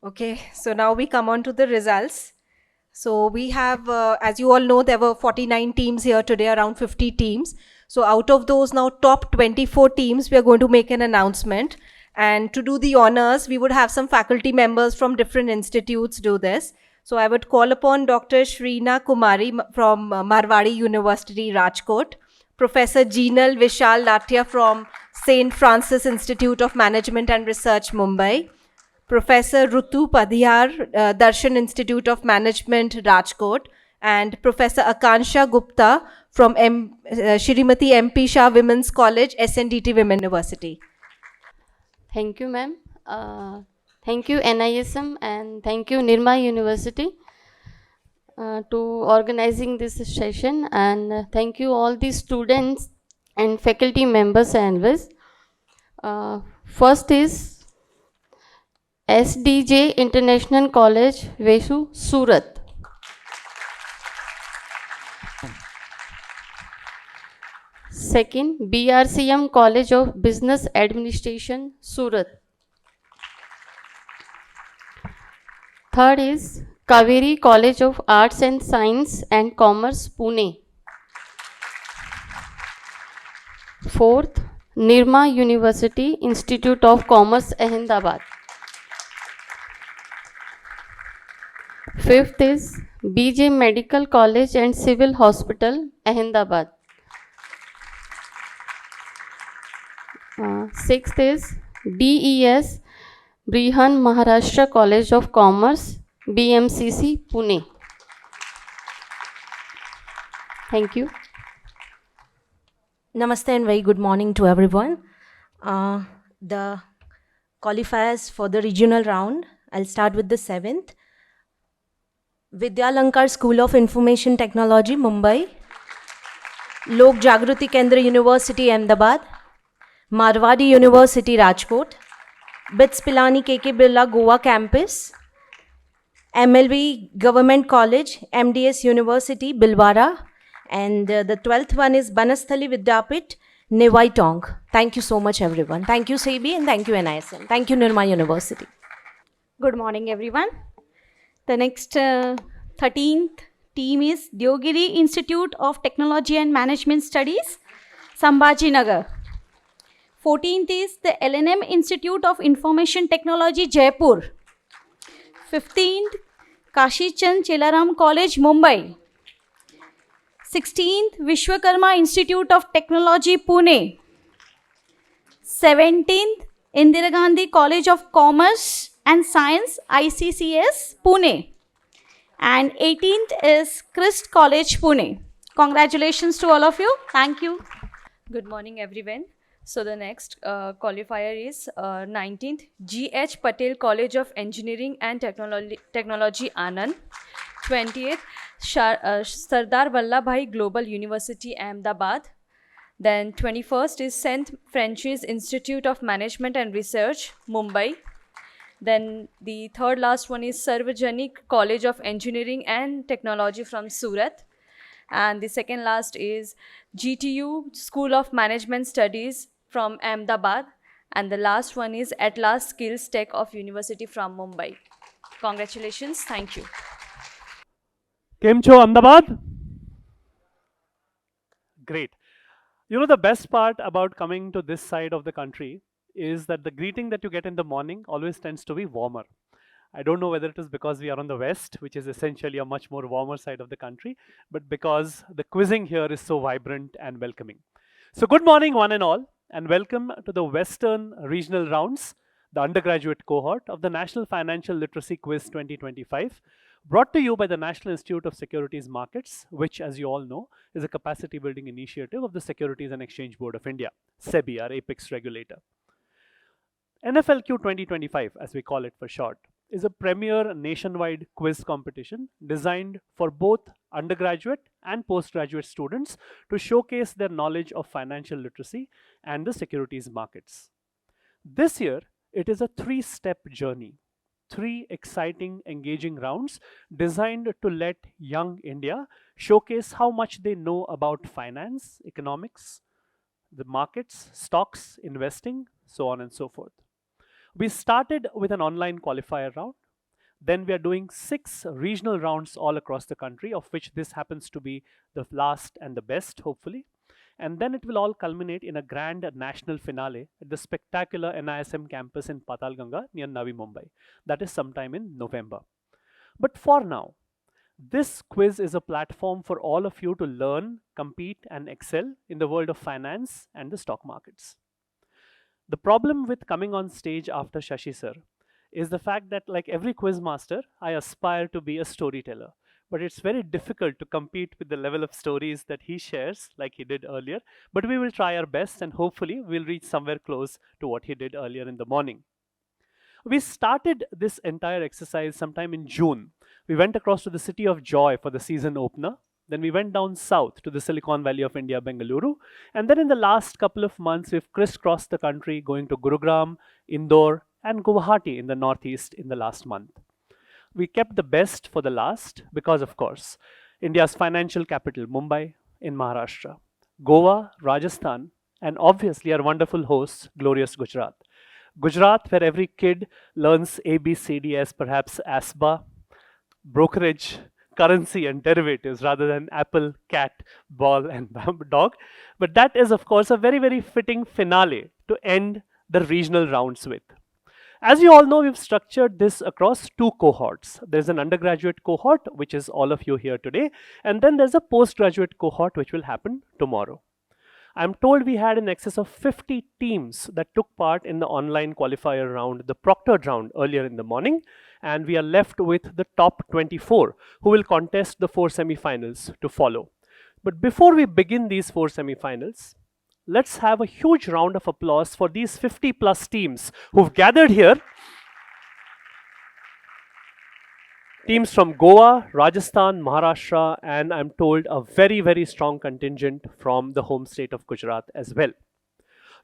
Okay, so now we come on to the results. So we have, as you all know, there were 49 teams here today, around 50 teams. So out of those now top 24 teams, we are going to make an announcement. And to do the honors, we would have some faculty members from different institutes do this. So I would call upon Dr. Shrina Kumari from Marwadi University, Rajkot, Professor Jinal Vishal Lathia from St. Francis Institute of Management and Research, Mumbai, Professor Rutu Padhiyar, Darshan Institute of Management, Rajkot, and Professor Akansha Gupta from Shrimati MP Shah Women's College, SNDT Women University. Thank you, ma'am. Thank you, NISM, and thank you, Nirma University, to organizing this session. And thank you all the students and faculty members and analysts. First is SDJ International College, Vesu, Surat. Second, BRCM College of Business Administration, Surat. Third is Kaveri College of Arts and Science and Commerce, Pune. Fourth, Nirma University Institute of Commerce, Ahmedabad. Fifth is BJ Medical College and Civil Hospital, Ahmedabad. Sixth is DES Brihan Maharashtra College of Commerce, BMCC, Pune. Thank you. Namaste and very good morning to everyone. The qualifiers for the regional round, I'll start with the 7th. Vidyalankar School of Information Technology, Mumbai. Lok Jagruti Kendra University, Ahmedabad. Marwadi University, Rajkot. BITS Pilani KK Birla, Goa campus. MLB Government College, MDS University, Bilwara. And the 12th one is Banasthali Vidyapit, Newai Tong. Thank you so much, everyone. Thank you, SEBI, and thank you, NISM. Thank you, Nirma University. Good morning, everyone. The next 13th team is Deogiri Institute of Technology and Management Studies, Sambhajinagar. 14th is the LNM Institute of Information Technology, Jaipur. 15th, Kashi Chand Chelaram College, Mumbai. 16th, Vishwakarma Institute of Technology, Pune. 17th, Indira Gandhi College of Commerce and Science, ICCS, Pune. And 18th is Christ College, Pune. Congratulations to all of you. Thank you. Good morning, everyone. So the next qualifier is 19th, G.H. Patel College of Engineering and Technology, Anand. 20th, Sardar Vallabhbhai Global University, Ahmedabad. Then 21st is St. Francis Institute of Management and Research, Mumbai. Then the third last one is Sarkhej-Gandhinagar College of Engineering and Technology from Surat. And the second last is GTU School of Management Studies from Ahmedabad. And the last one is Atlas Skills Tech of University from Mumbai. Congratulations. Thank you. Kem cho Ahmedabad? Great. You know, the best part about coming to this side of the country is that the greeting that you get in the morning always tends to be warmer. I don't know whether it is because we are on the west, which is essentially a much more warmer side of the country, but because the quizzing here is so vibrant and welcoming. So good morning, one and all, and welcome to the Western Regional Rounds, the undergraduate cohort of the National Financial Literacy Quiz 2025, brought to you by the National Institute of Securities Markets, which, as you all know, is a capacity building initiative of the Securities and Exchange Board of India, SEBI, our apex regulator. NFLQ 2025, as we call it for short, is a premier nationwide quiz competition designed for both undergraduate and postgraduate students to showcase their knowledge of financial literacy and the securities markets. This year, it is a 3-step journey, 3 exciting, engaging rounds designed to let young India showcase how much they know about finance, economics, the markets, stocks, investing, so on and so forth. We started with an online qualifier round, Then we are doing 6 regional rounds all across the country, of which this happens to be the last and the best, hopefully. And then it will all culminate in a grand national finale at the spectacular NISM campus in Patalganga near Navi Mumbai. That is sometime in November. But for now, this quiz is a platform for all of you to learn, compete, and excel in the world of finance and the stock markets. The problem with coming on stage after Shashi sir is the fact that, like every quiz master, I aspire to be a storyteller. But it's very difficult to compete with the level of stories that he shares, like he did earlier. But we will try our best, and hopefully, we'll reach somewhere close to what he did earlier in the morning. We started this entire exercise sometime in June. We went across to the city of Joy for the season opener. Then we went down south to the Silicon Valley of India, Bengaluru. And then in the last couple of months, we've crisscrossed the country, going to Gurugram, Indore, and Guwahati in the northeast in the last month. We kept the best for the last because, of course, India's financial capital, Mumbai, in Maharashtra, Goa, Rajasthan, and obviously our wonderful host, glorious Gujarat. Gujarat, where every kid learns ABCD as perhaps ASBA, brokerage, currency, and derivatives rather than apple, cat, ball, and dog. But that is, of course, a very, very fitting finale to end the regional rounds with. As you all know, we've structured this across 2 cohorts. There's an undergraduate cohort, which is all of you here today, and then there's a postgraduate cohort, which will happen tomorrow. I'm told we had in excess of 50 teams that took part in the online qualifier round, the proctored round, earlier in the morning, and we are left with the top 24 who will contest the 4 semi-finals to follow. But before we begin these 4 semi-finals, let's have a huge round of applause for these 50 plus teams who've gathered here. Teams from Goa, Rajasthan, Maharashtra, and I'm told a very, very strong contingent from the home state of Gujarat as well.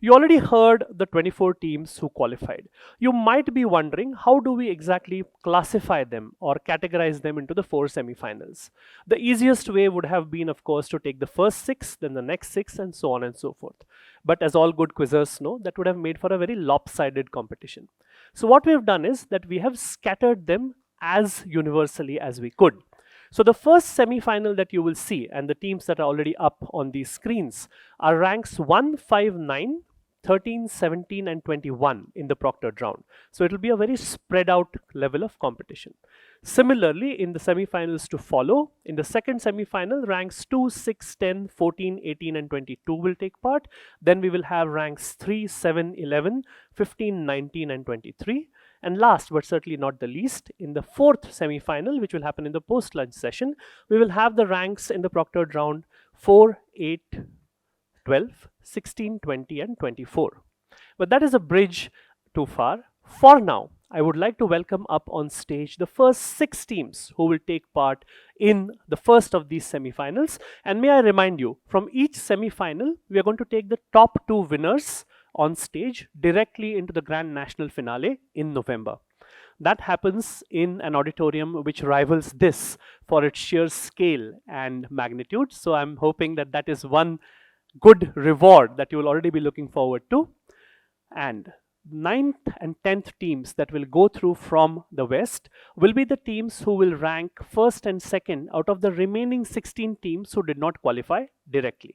You already heard the 24 teams who qualified. You might be wondering, how do we exactly classify them or categorize them into the 4 semi-finals? The easiest way would have been, of course, to take the first 6, then the next 6, and so on and so forth. But as all good quizzers know, that would have made for a very lopsided competition. So what we have done is that we have scattered them as universally as we could. So the first semi-final that you will see, and the teams that are already up on these screens, are ranks 1, 5, 9, 13, 17, and 21 in the proctored round. So it will be a very spread out level of competition. Similarly, in the semi-finals to follow, in the second semi-final, ranks 2, 6, 10, 14, 18, and 22 will take part. Then we will have ranks 3, 7, 11, 15, 19, and 23. And last but certainly not the least, in the 4th semi-final, which will happen in the post-lunch session, we will have the ranks in the proctored round 4, 8, 12, 16, 20, and 24. But that is a bridge too far. For now, I would like to welcome up on stage the first 6 teams who will take part in the first of these semi-finals. And may I remind you, from each semi-final, we are going to take the top 2 winners on stage directly into the grand national finale in November. That happens in an auditorium which rivals this for its sheer scale and magnitude. So I'm hoping that that is one good reward that you will already be looking forward to. And 9th and 10th teams that will go through from the West will be the teams who will rank 1st and 2nd out of the remaining 16 teams who did not qualify directly.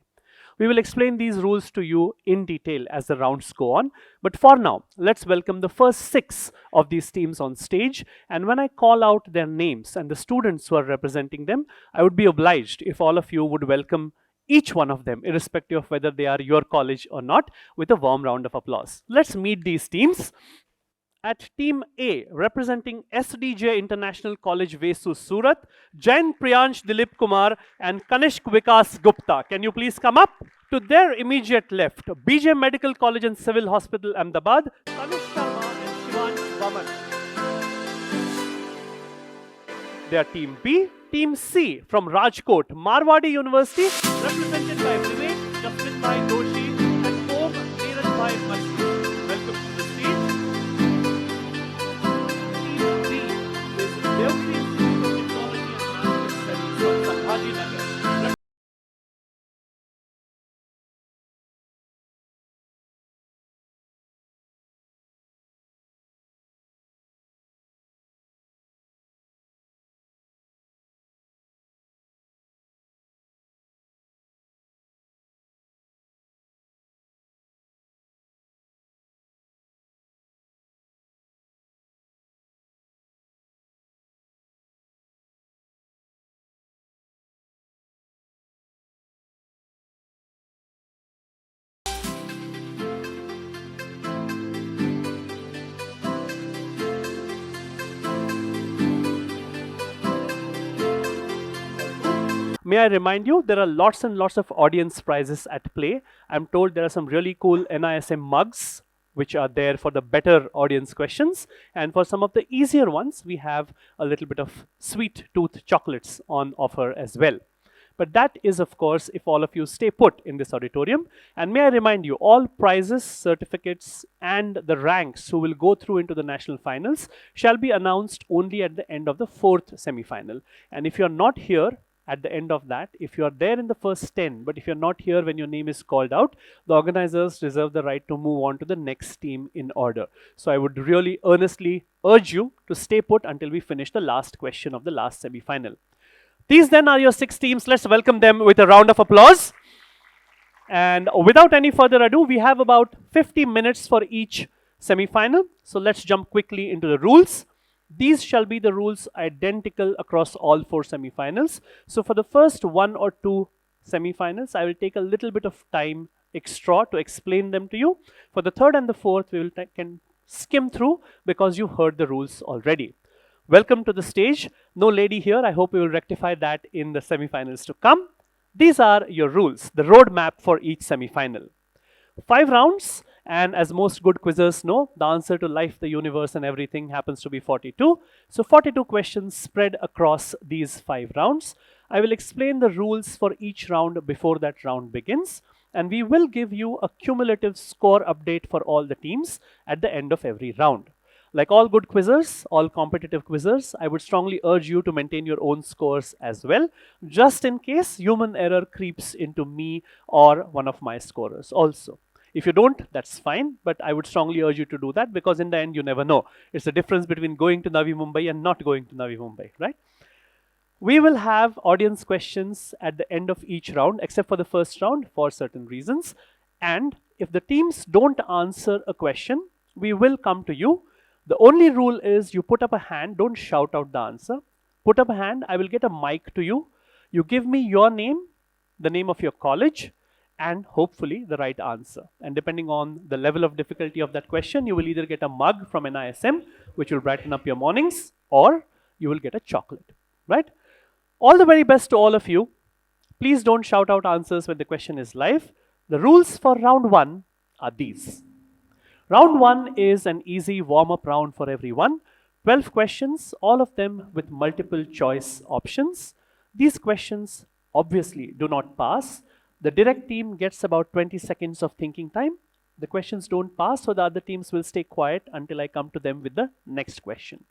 We will explain these rules to you in detail as the rounds go on. But for now, let's welcome the first 6 of these teams on stage. And when I call out their names and the students who are representing them, I would be obliged if all of you would welcome each one of them, irrespective of whether they are your college or not, with a warm round of applause. Let's meet these teams. At Team A, representing SDJ International College, Vesu, Surat, Jain Priyansh Dilip Kumar and Kanishk Vikas Gupta. Can you please come up? To their immediate left, BJ Medical College and Civil Hospital, Ahmedabad, Kanish Sharma and Shivansh Baman. They are Team B. Team C from Rajkot, Marwadi University, represented by Vivek, Justin Bhai Doshi and Om Neeraj Bhai Mashri. Welcome to the stage. Team D is Devki Institute of Technology and Management Studies from Sarkhej-Gandhinagar. May I remind you, there are lots and lots of audience prizes at play. I'm told there are some really cool NISM mugs which are there for the better audience questions. And for some of the easier ones, we have a little bit of sweet tooth chocolates on offer as well. But that is, of course, if all of you stay put in this auditorium. And may I remind you, all prizes, certificates, and the ranks who will go through into the national finals shall be announced only at the end of the 4th semi-final. And if you're not here at the end of that, if you are there in the first 10, but if you're not here when your name is called out, the organizers reserve the right to move on to the next team in order. So I would really earnestly urge you to stay put until we finish the last question of the last semi-final. These then are your 6 teams. Let's welcome them with a round of applause. And without any further ado, we have about 50 minutes for each semi-final. So let's jump quickly into the rules. These shall be the rules identical across all 4 semi-finals. So for the first 1 or 2 semi-finals, I will take a little bit of time extra to explain them to you. For the 3rd and the 4th, we can skim through because you heard the rules already. Welcome to the stage. No lady here. I hope we will rectify that in the semi-finals to come. These are your rules, the roadmap for each semi-final. 5 rounds, and as most good quizzers know, the answer to life, the universe, and everything happens to be 42. So 42 questions spread across these 5 rounds. I will explain the rules for each round before that round begins, and we will give you a cumulative score update for all the teams at the end of every round. Like all good quizzers, all competitive quizzers, I would strongly urge you to maintain your own scores as well, just in case human error creeps into me or one of my scorers also. If you don't, that's fine, but I would strongly urge you to do that because in the end, you never know. It's the difference between going to Navi Mumbai and not going to Navi Mumbai, right? We will have audience questions at the end of each round, except for the first round for certain reasons. And if the teams don't answer a question, we will come to you. The only rule is you put up a hand, don't shout out the answer. Put up a hand, I will get a mic to you. You give me your name, the name of your college, and hopefully the right answer. And depending on the level of difficulty of that question, you will either get a mug from NISM, which will brighten up your mornings, or you will get a chocolate, right? All the very best to all of you. Please don't shout out answers when the question is live. The rules for round 1 are these. Round 1 is an easy warm-up round for everyone. 12 questions, all of them with multiple choice options. These questions obviously do not pass. The direct team gets about 20 seconds of thinking time. The questions don't pass, so the other teams will stay quiet until I come to them with the next question.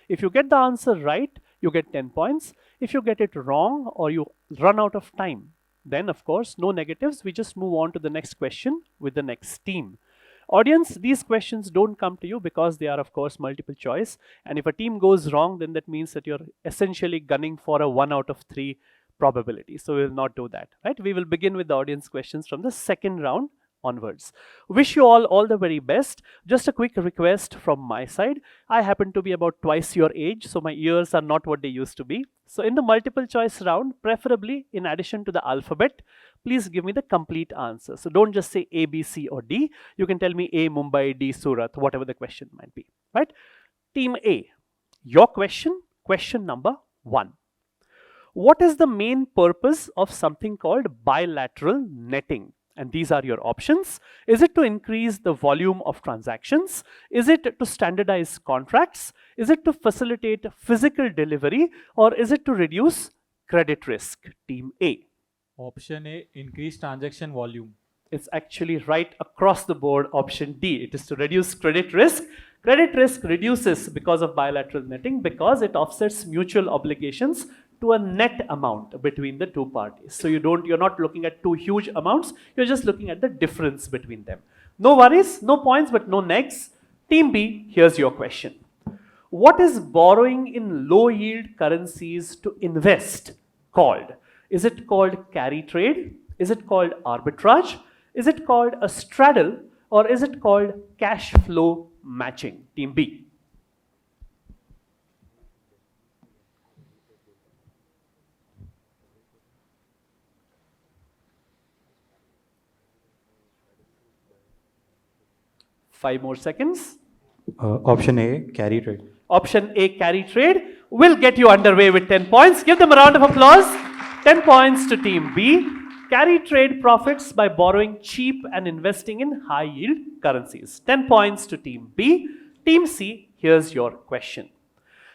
If you get the answer right, you get 10 points. If you get it wrong or you run out of time, then of course, no negatives. We just move on to the next question with the next team. Audience, these questions don't come to you because they are, of course, multiple choice. And if a team goes wrong, then that means that you're essentially gunning for a 1 out of 3 probability. So we will not do that, right? We will begin with the audience questions from the second round onwards. Wish you all the very best. Just a quick request from my side. I happen to be about twice your age, so my ears are not what they used to be. So in the multiple choice round, preferably in addition to the alphabet, please give me the complete answer. So don't just say A, B, C, or D. You can tell me A, Mumbai, D, Surat, whatever the question might be, right? Team A, your question number 1. What is the main purpose of something called bilateral netting? And these are your options. Is it to increase the volume of transactions? Is it to standardize contracts? Is it to facilitate physical delivery? Or is it to reduce credit risk? Team A. Option A, increase transaction volume. It's actually right across the board, option D. It is to reduce credit risk. Credit risk reduces because of bilateral netting because it offsets mutual obligations to a net amount between the two parties. So you're not looking at 2 huge amounts, you're just looking at the difference between them. No worries, no points, but no negs. Team B, here's your question. What is borrowing in low yield currencies to invest called? Is it called carry trade? Is it called arbitrage? Is it called a straddle? Or is it called cash flow matching? Team B. Five more seconds. Option A, carry trade. Option A, carry trade, will get you underway with 10 points. Give them a round of applause. 10 points to team B. Carry trade profits by borrowing cheap and investing in high yield currencies. 10 points to team B. Team C, here's your question.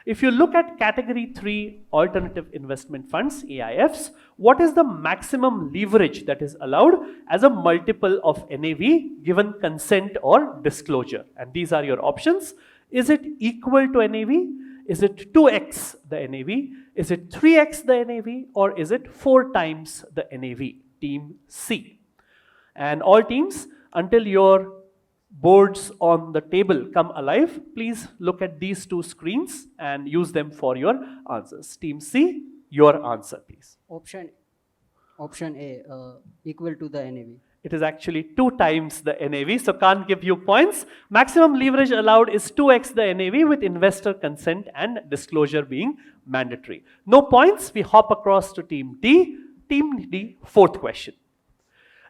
If you look at category 3 alternative investment funds, AIFs, what is the maximum leverage that is allowed as a multiple of NAV given consent or disclosure? And these are your options. Is it equal to NAV? Is it 2x the NAV? Is it 3x the NAV? Or is it 4 times the NAV? Team C. And all teams, until your boards on the table come alive, please look at these two screens and use them for your answers. Team C, your answer, please. Option A, equal to the NAV. It is actually 2 times the NAV, so can't give you points. Maximum leverage allowed is 2x the NAV with investor consent and disclosure being mandatory. No points, we hop across to team D. Team D, fourth question.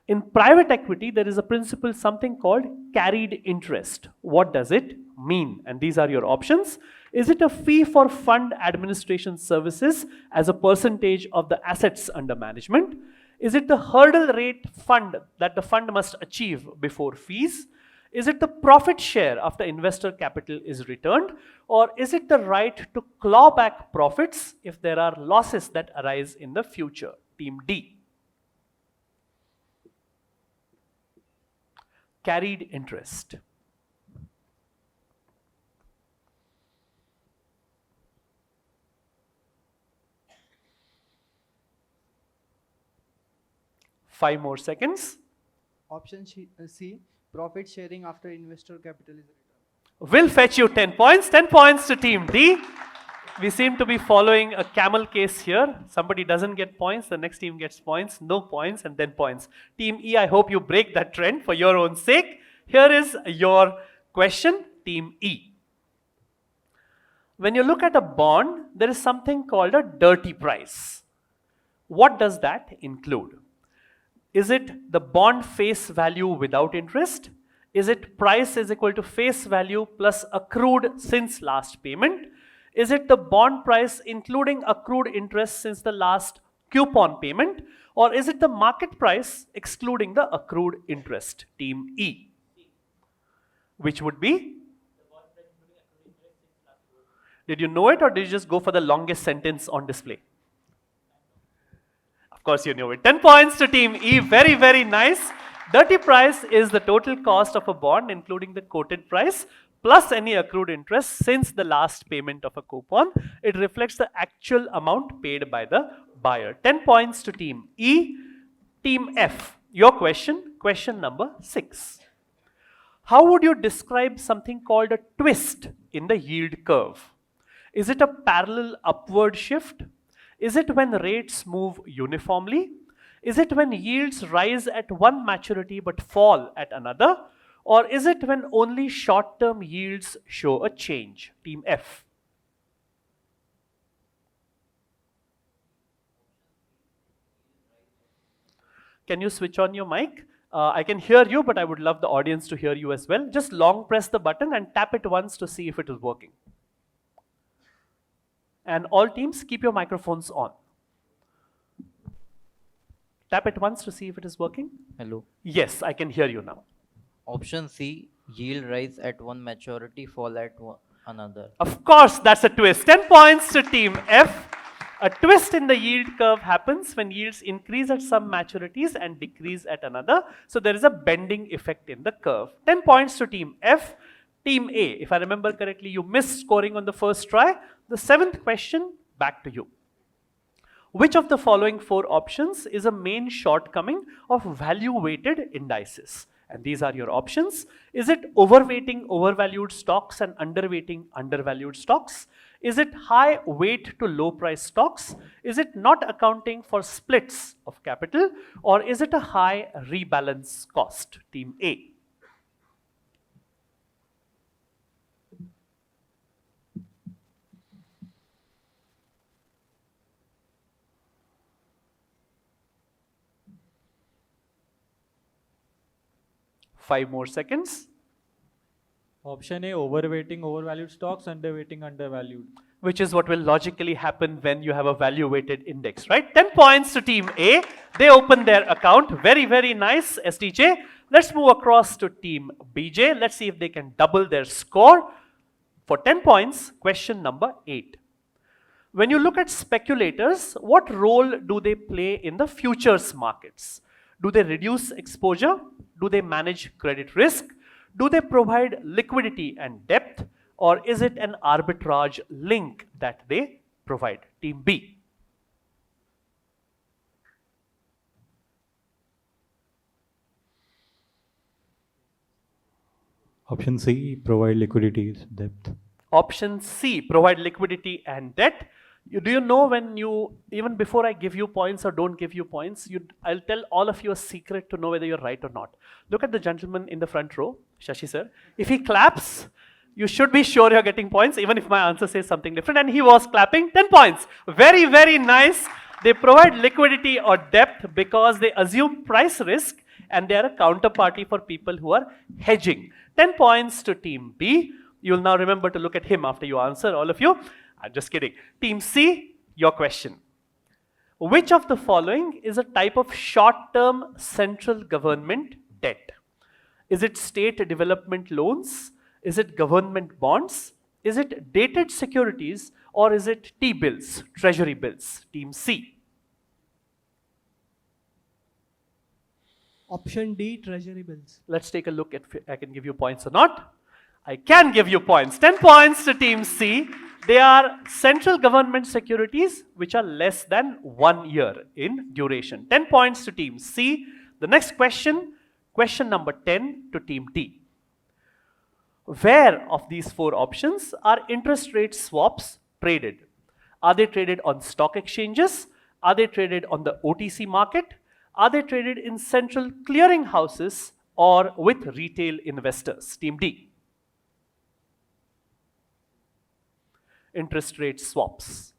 In private equity, there is a principle, something called carried interest. What does it mean? And these are your options. Is it a fee for fund administration services as a percentage of the assets under management? Is it the hurdle rate fund that the fund must achieve before fees? Is it the profit share after investor capital is returned? Or is it the right to claw back profits if there are losses that arise in the future? Team D. Carried interest. Five more seconds. Option C, profit sharing after investor capital is returned. Will fetch you 10 points. 10 points to team D. We seem to be following a camel case here. Somebody doesn't get points, the next team gets points, no points, and then points. Team E, I hope you break that trend for your own sake. Here is your question, Team E. When you look at a bond, there is something called a dirty price. What does that include? Is it the bond face value without interest? Is it price is equal to face value plus accrued since last payment? Is it the bond price including accrued interest since the last coupon payment? Or is it the market price excluding the accrued interest? Team E. Which would be? Did you know it or did you just go for the longest sentence on display? Of course you knew it. 10 points to team E. Very, very nice. Dirty price is the total cost of a bond including the quoted price plus any accrued interest since the last payment of a coupon. It reflects the actual amount paid by the buyer. 10 points to team E. Team F, your question, question number 6. How would you describe something called a twist in the yield curve? Is it a parallel upward shift? Is it when rates move uniformly? Is it when yields rise at one maturity but fall at another? Or is it when only short-term yields show a change? Team F. Can you switch on your mic? I can hear you, but I would love the audience to hear you as well. Just long press the button and tap it once to see if it is working. And all teams, keep your microphones on. Tap it once to see if it is working. Hello. Yes, I can hear you now. Option C, yield rise at one maturity, fall at another. Of course, that's a twist. 10 points to team F. A twist in the yield curve happens when yields increase at some maturities and decrease at another. So there is a bending effect in the curve. 10 points to team F. Team A, if I remember correctly, you missed scoring on the first try. The 7th question, back to you. Which of the following 4 options is a main shortcoming of value-weighted indices? And these are your options. Is it overweighting overvalued stocks and underweighting undervalued stocks? Is it high weight to low price stocks? Is it not accounting for splits of capital? Or is it a high rebalance cost? Team A. Five more seconds. Option A, overweighting overvalued stocks, underweighting undervalued. which is what will logically happen when you have a value weighted index, right? 10 points to team A. They open their account. Very, very nice, STJ. Let's move across to team BJ. Let's see if they can double their score. For 10 points, question number 8. When you look at speculators, what role do they play in the futures markets? Do they reduce exposure? Do they manage credit risk? Do they provide liquidity and depth? Or is it an arbitrage link that they provide? Team B. Option C, provide liquidity depth. Option C, provide liquidity and debt. Do you know when you, even before I give you points or don't give you points, I'll tell all of you a secret to know whether you're right or not. Look at the gentleman in the front row, Shashi sir. If he claps, you should be sure you're getting points, even if my answer says something different. And he was clapping, 10 points. Very, very nice. They provide liquidity or depth because they assume price risk and they are a counterparty for people who are hedging. 10 points to team B. You'll now remember to look at him after you answer, all of you. I'm just kidding. Team C, your question. Which of the following is a type of short-term central government debt? Is it state development loans? Is it government bonds? Is it dated securities? Or is it T-bills, treasury bills? Team C. Option D, treasury bills. Let's take a look at if I can give you points or not. I can give you points. 10 points to team C. They are central government securities which are less than 1 year in duration. 10 points to team C. The next question, question number 10 to team D. Where of these 4 options are interest rate swaps traded? Are they traded on stock exchanges? Are they traded on the OTC market? Are they traded in central clearing houses or with retail investors? Team D. Interest rate swaps.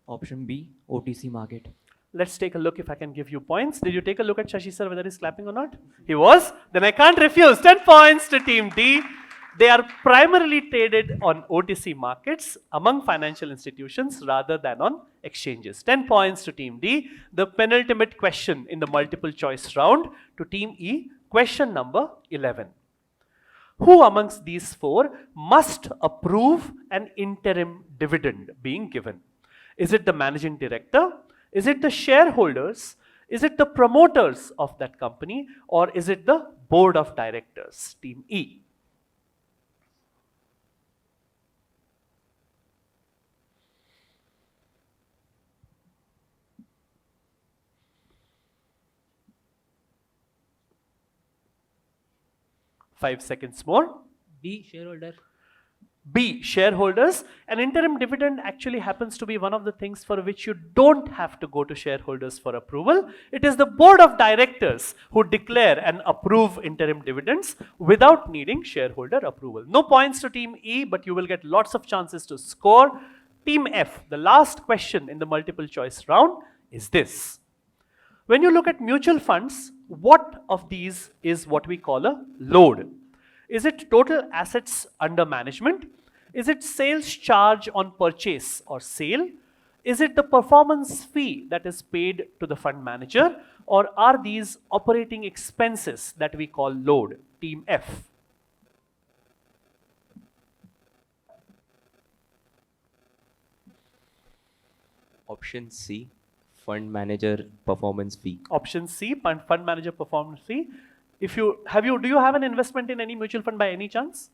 Option B, OTC market. Let's take a look if I can give you points. Did you take a look at Shashi sir whether he's clapping or not? He was? Then I can't refuse. 10 points to team D. They are primarily traded on OTC markets among financial institutions rather than on exchanges. 10 points to team D. The penultimate question in the multiple choice round to team E, question number 11. Who amongst these 4 must approve an interim dividend being given? Is it the managing director? Is it the shareholders? Is it the promoters of that company? Or is it the board of directors? Team E. Five seconds more. B, shareholder. B, shareholders. An interim dividend actually happens to be one of the things for which you don't have to go to shareholders for approval. It is the board of directors who declare and approve interim dividends without needing shareholder approval. No points to team E, but you will get lots of chances to score. Team F, the last question in the multiple choice round is this. When you look at mutual funds, what of these is what we call a load? Is it total assets under management? Is it sales charge on purchase or sale? Is it the performance fee that is paid to the fund manager? Or are these operating expenses that we call load? Team F. Option C, fund manager performance fee. Option C, fund manager performance fee. Do you have an investment in any mutual fund by any chance?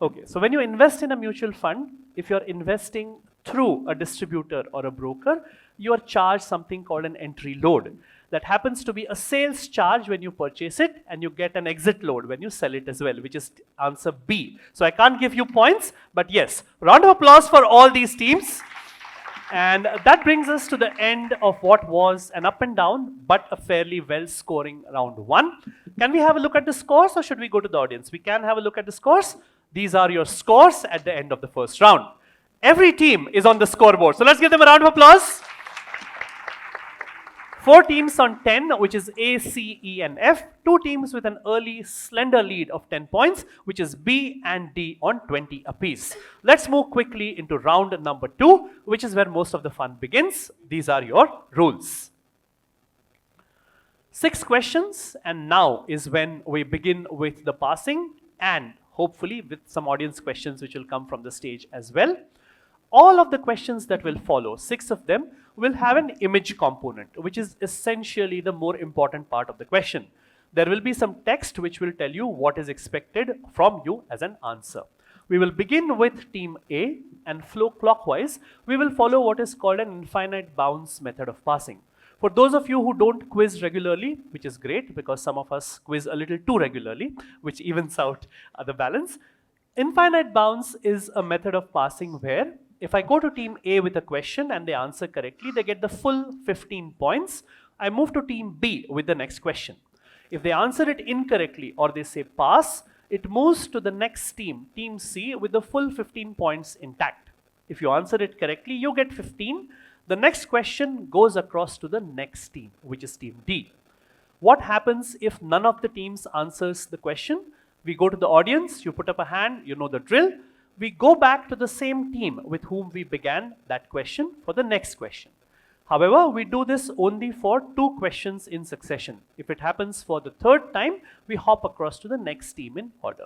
Okay, so when you invest in a mutual fund, if you're investing through a distributor or a broker, you are charged something called an entry load. That happens to be a sales charge when you purchase it, and you get an exit load when you sell it as well, which is answer B. So I can't give you points, but yes, round of applause for all these teams. And that brings us to the end of what was an up and down, but a fairly well-scoring round 1. Can we have a look at the scores, or should we go to the audience? We can have a look at the scores. These are your scores at the end of the first round. Every team is on the scoreboard. So let's give them a round of applause. 4 teams on 10, which is A, C, E, and F. 2 teams with an early slender lead of 10 points, which is B and D on 20 apiece. Let's move quickly into round number 2, which is where most of the fun begins. These are your rules. 6 questions, and now is when we begin with the passing and hopefully with some audience questions which will come from the stage as well. All of the questions that will follow, 6 of them, will have an image component, which is essentially the more important part of the question. There will be some text which will tell you what is expected from you as an answer. We will begin with team A and flow clockwise. We will follow what is called an infinite bounds method of passing. For those of you who don't quiz regularly, which is great because some of us quiz a little too regularly, which evens out the balance. Infinite bounds is a method of passing where if I go to team A with a question and they answer correctly, they get the full 15 points. I move to team B with the next question. If they answer it incorrectly or they say pass, it moves to the next team, team C, with the full 15 points intact. If you answer it correctly, you get 15. The next question goes across to the next team, which is team D. What happens if none of the teams answers the question? We go to the audience, you put up a hand, you know the drill. We go back to the same team with whom we began that question for the next question. However, we do this only for 2 questions in succession. If it happens for the 3rd time, we hop across to the next team in order.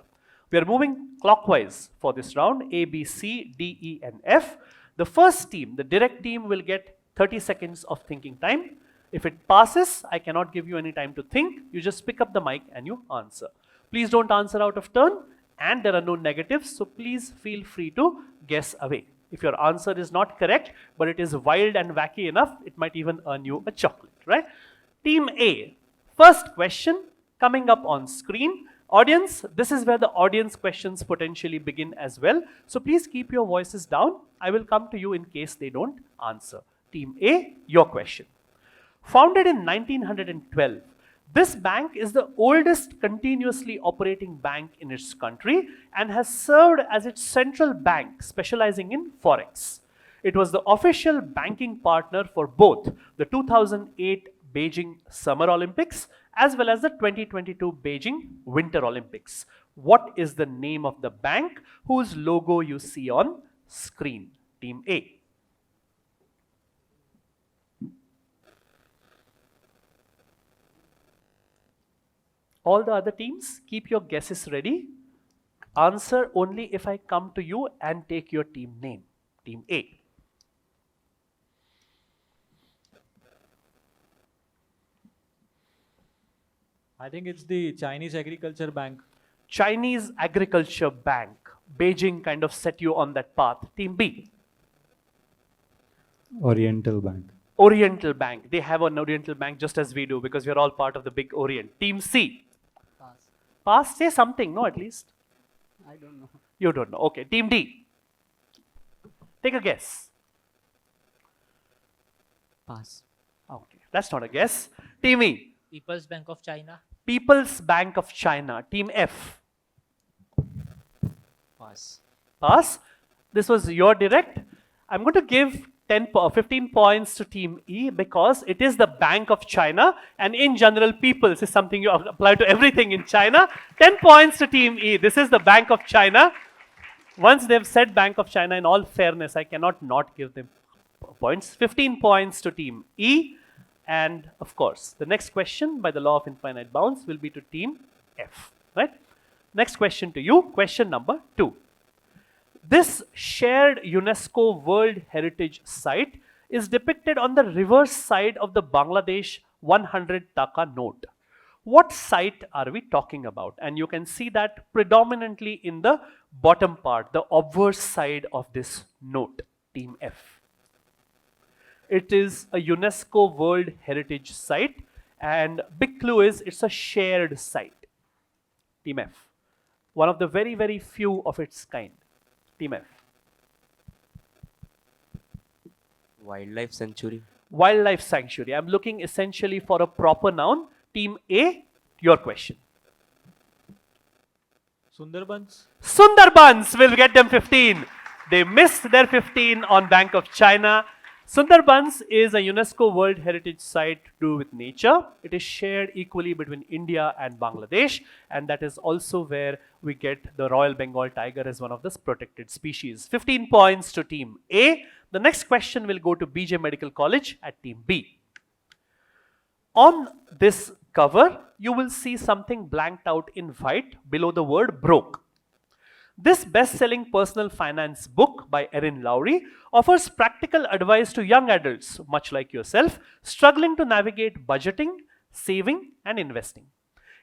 We are moving clockwise for this round, A, B, C, D, E, and F. The first team, the direct team, will get 30 seconds of thinking time. If it passes, I cannot give you any time to think. You just pick up the mic and you answer. Please don't answer out of turn. And there are no negatives, so please feel free to guess away. If your answer is not correct, but it is wild and wacky enough, it might even earn you a chocolate, right? Team A, first question coming up on screen. Audience, this is where the audience questions potentially begin as well. So please keep your voices down. I will come to you in case they don't answer. Team A, your question. Founded in 1912, this bank is the oldest continuously operating bank in its country and has served as its central bank specializing in forex. It was the official banking partner for both the 2008 Beijing Summer Olympics as well as the 2022 Beijing Winter Olympics. What is the name of the bank whose logo you see on screen? Team A. All the other teams, keep your guesses ready. Answer only if I come to you and take your team name. Team A. I think it's the Chinese Agriculture Bank. Chinese Agriculture Bank. Beijing kind of set you on that path. Team B. Oriental Bank. Oriental Bank. They have an Oriental Bank just as we do because we are all part of the big Orient. Team C. Pass. Pass, say something, no, at least. I don't know. You don't know. Okay. Team D. Take a guess. Pass. Okay. That's not a guess. Team E. People's Bank of China. People's Bank of China. Team F. Pass. Pass. This was your direct. I'm going to give 15 points to Team E because it is the Bank of China, and in general, people's is something you apply to everything in China. 10 points to Team E. This is the Bank of China. Once they've said Bank of China, in all fairness, I cannot not give them points. 15 points to Team E. And of course, the next question by the law of infinite bounds will be to Team F. Right? Next question to you, question number 2. This shared UNESCO World Heritage Site is depicted on the reverse side of the Bangladesh 100 taka note. What site are we talking about? And you can see that predominantly in the bottom part, the obverse side of this note, Team F. It is a UNESCO World Heritage Site, and big clue is it's a shared site. Team F. One of the very, very few of its kind. Team F. Wildlife Sanctuary. Wildlife Sanctuary. I'm looking essentially for a proper noun. Team A, your question. Sundarbans. Sundarbans will get them 15. They missed their 15 on Bank of China. Sundarbans is a UNESCO World Heritage Site to do with nature. It is shared equally between India and Bangladesh, and that is also where we get the Royal Bengal tiger as one of the protected species. 15 points to Team A. The next question will go to BJ Medical College at Team B. On this cover, you will see something blanked out in white below the word broke. This best-selling personal finance book by Erin Lowry offers practical advice to young adults, much like yourself, struggling to navigate budgeting, saving, and investing.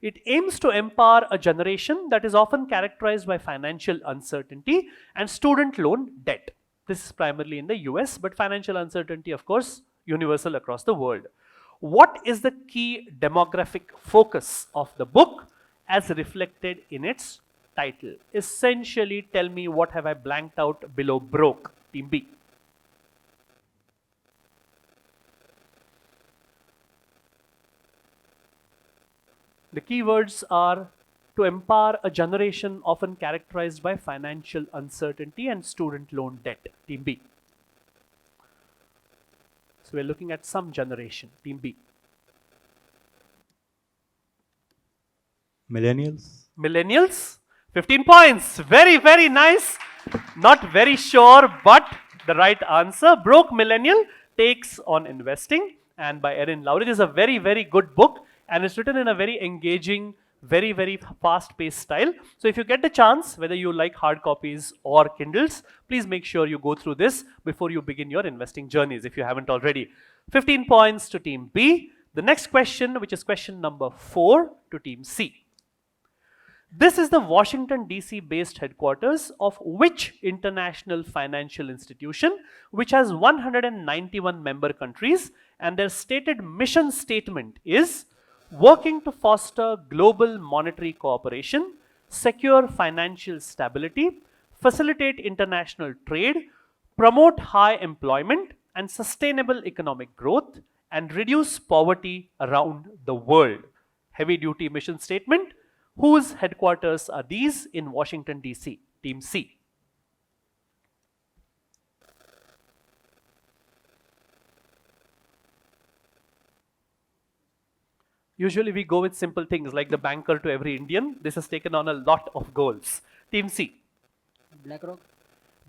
It aims to empower a generation that is often characterized by financial uncertainty and student loan debt. This is primarily in the US, but financial uncertainty, of course, universal across the world. What is the key demographic focus of the book as reflected in its title? Essentially, tell me what have I blanked out below broke, Team B. The keywords are to empower a generation often characterized by financial uncertainty and student loan debt, Team B. So we're looking at some generation, Team B. Millennials. Millennials, 15 points. Very, very nice. Not very sure, but the right answer. Broke Millennial Takes on Investing, and by Erin Lowry. It is a very, very good book, and it's written in a very engaging, very, very fast-paced style. So if you get the chance, whether you like hard copies or Kindles, please make sure you go through this before you begin your investing journeys, if you haven't already. 15 points to Team B. The next question, which is question number 4, to Team C. This is the Washington, D.C. based headquarters of which international financial institution, which has 191 member countries, and their stated mission statement is working to foster global monetary cooperation, secure financial stability, facilitate international trade, promote high employment and sustainable economic growth, and reduce poverty around the world. Heavy duty mission statement. Whose headquarters are these in Washington, D.C.? Team C. Usually we go with simple things like the banker to every Indian. This has taken on a lot of goals. Team C. BlackRock.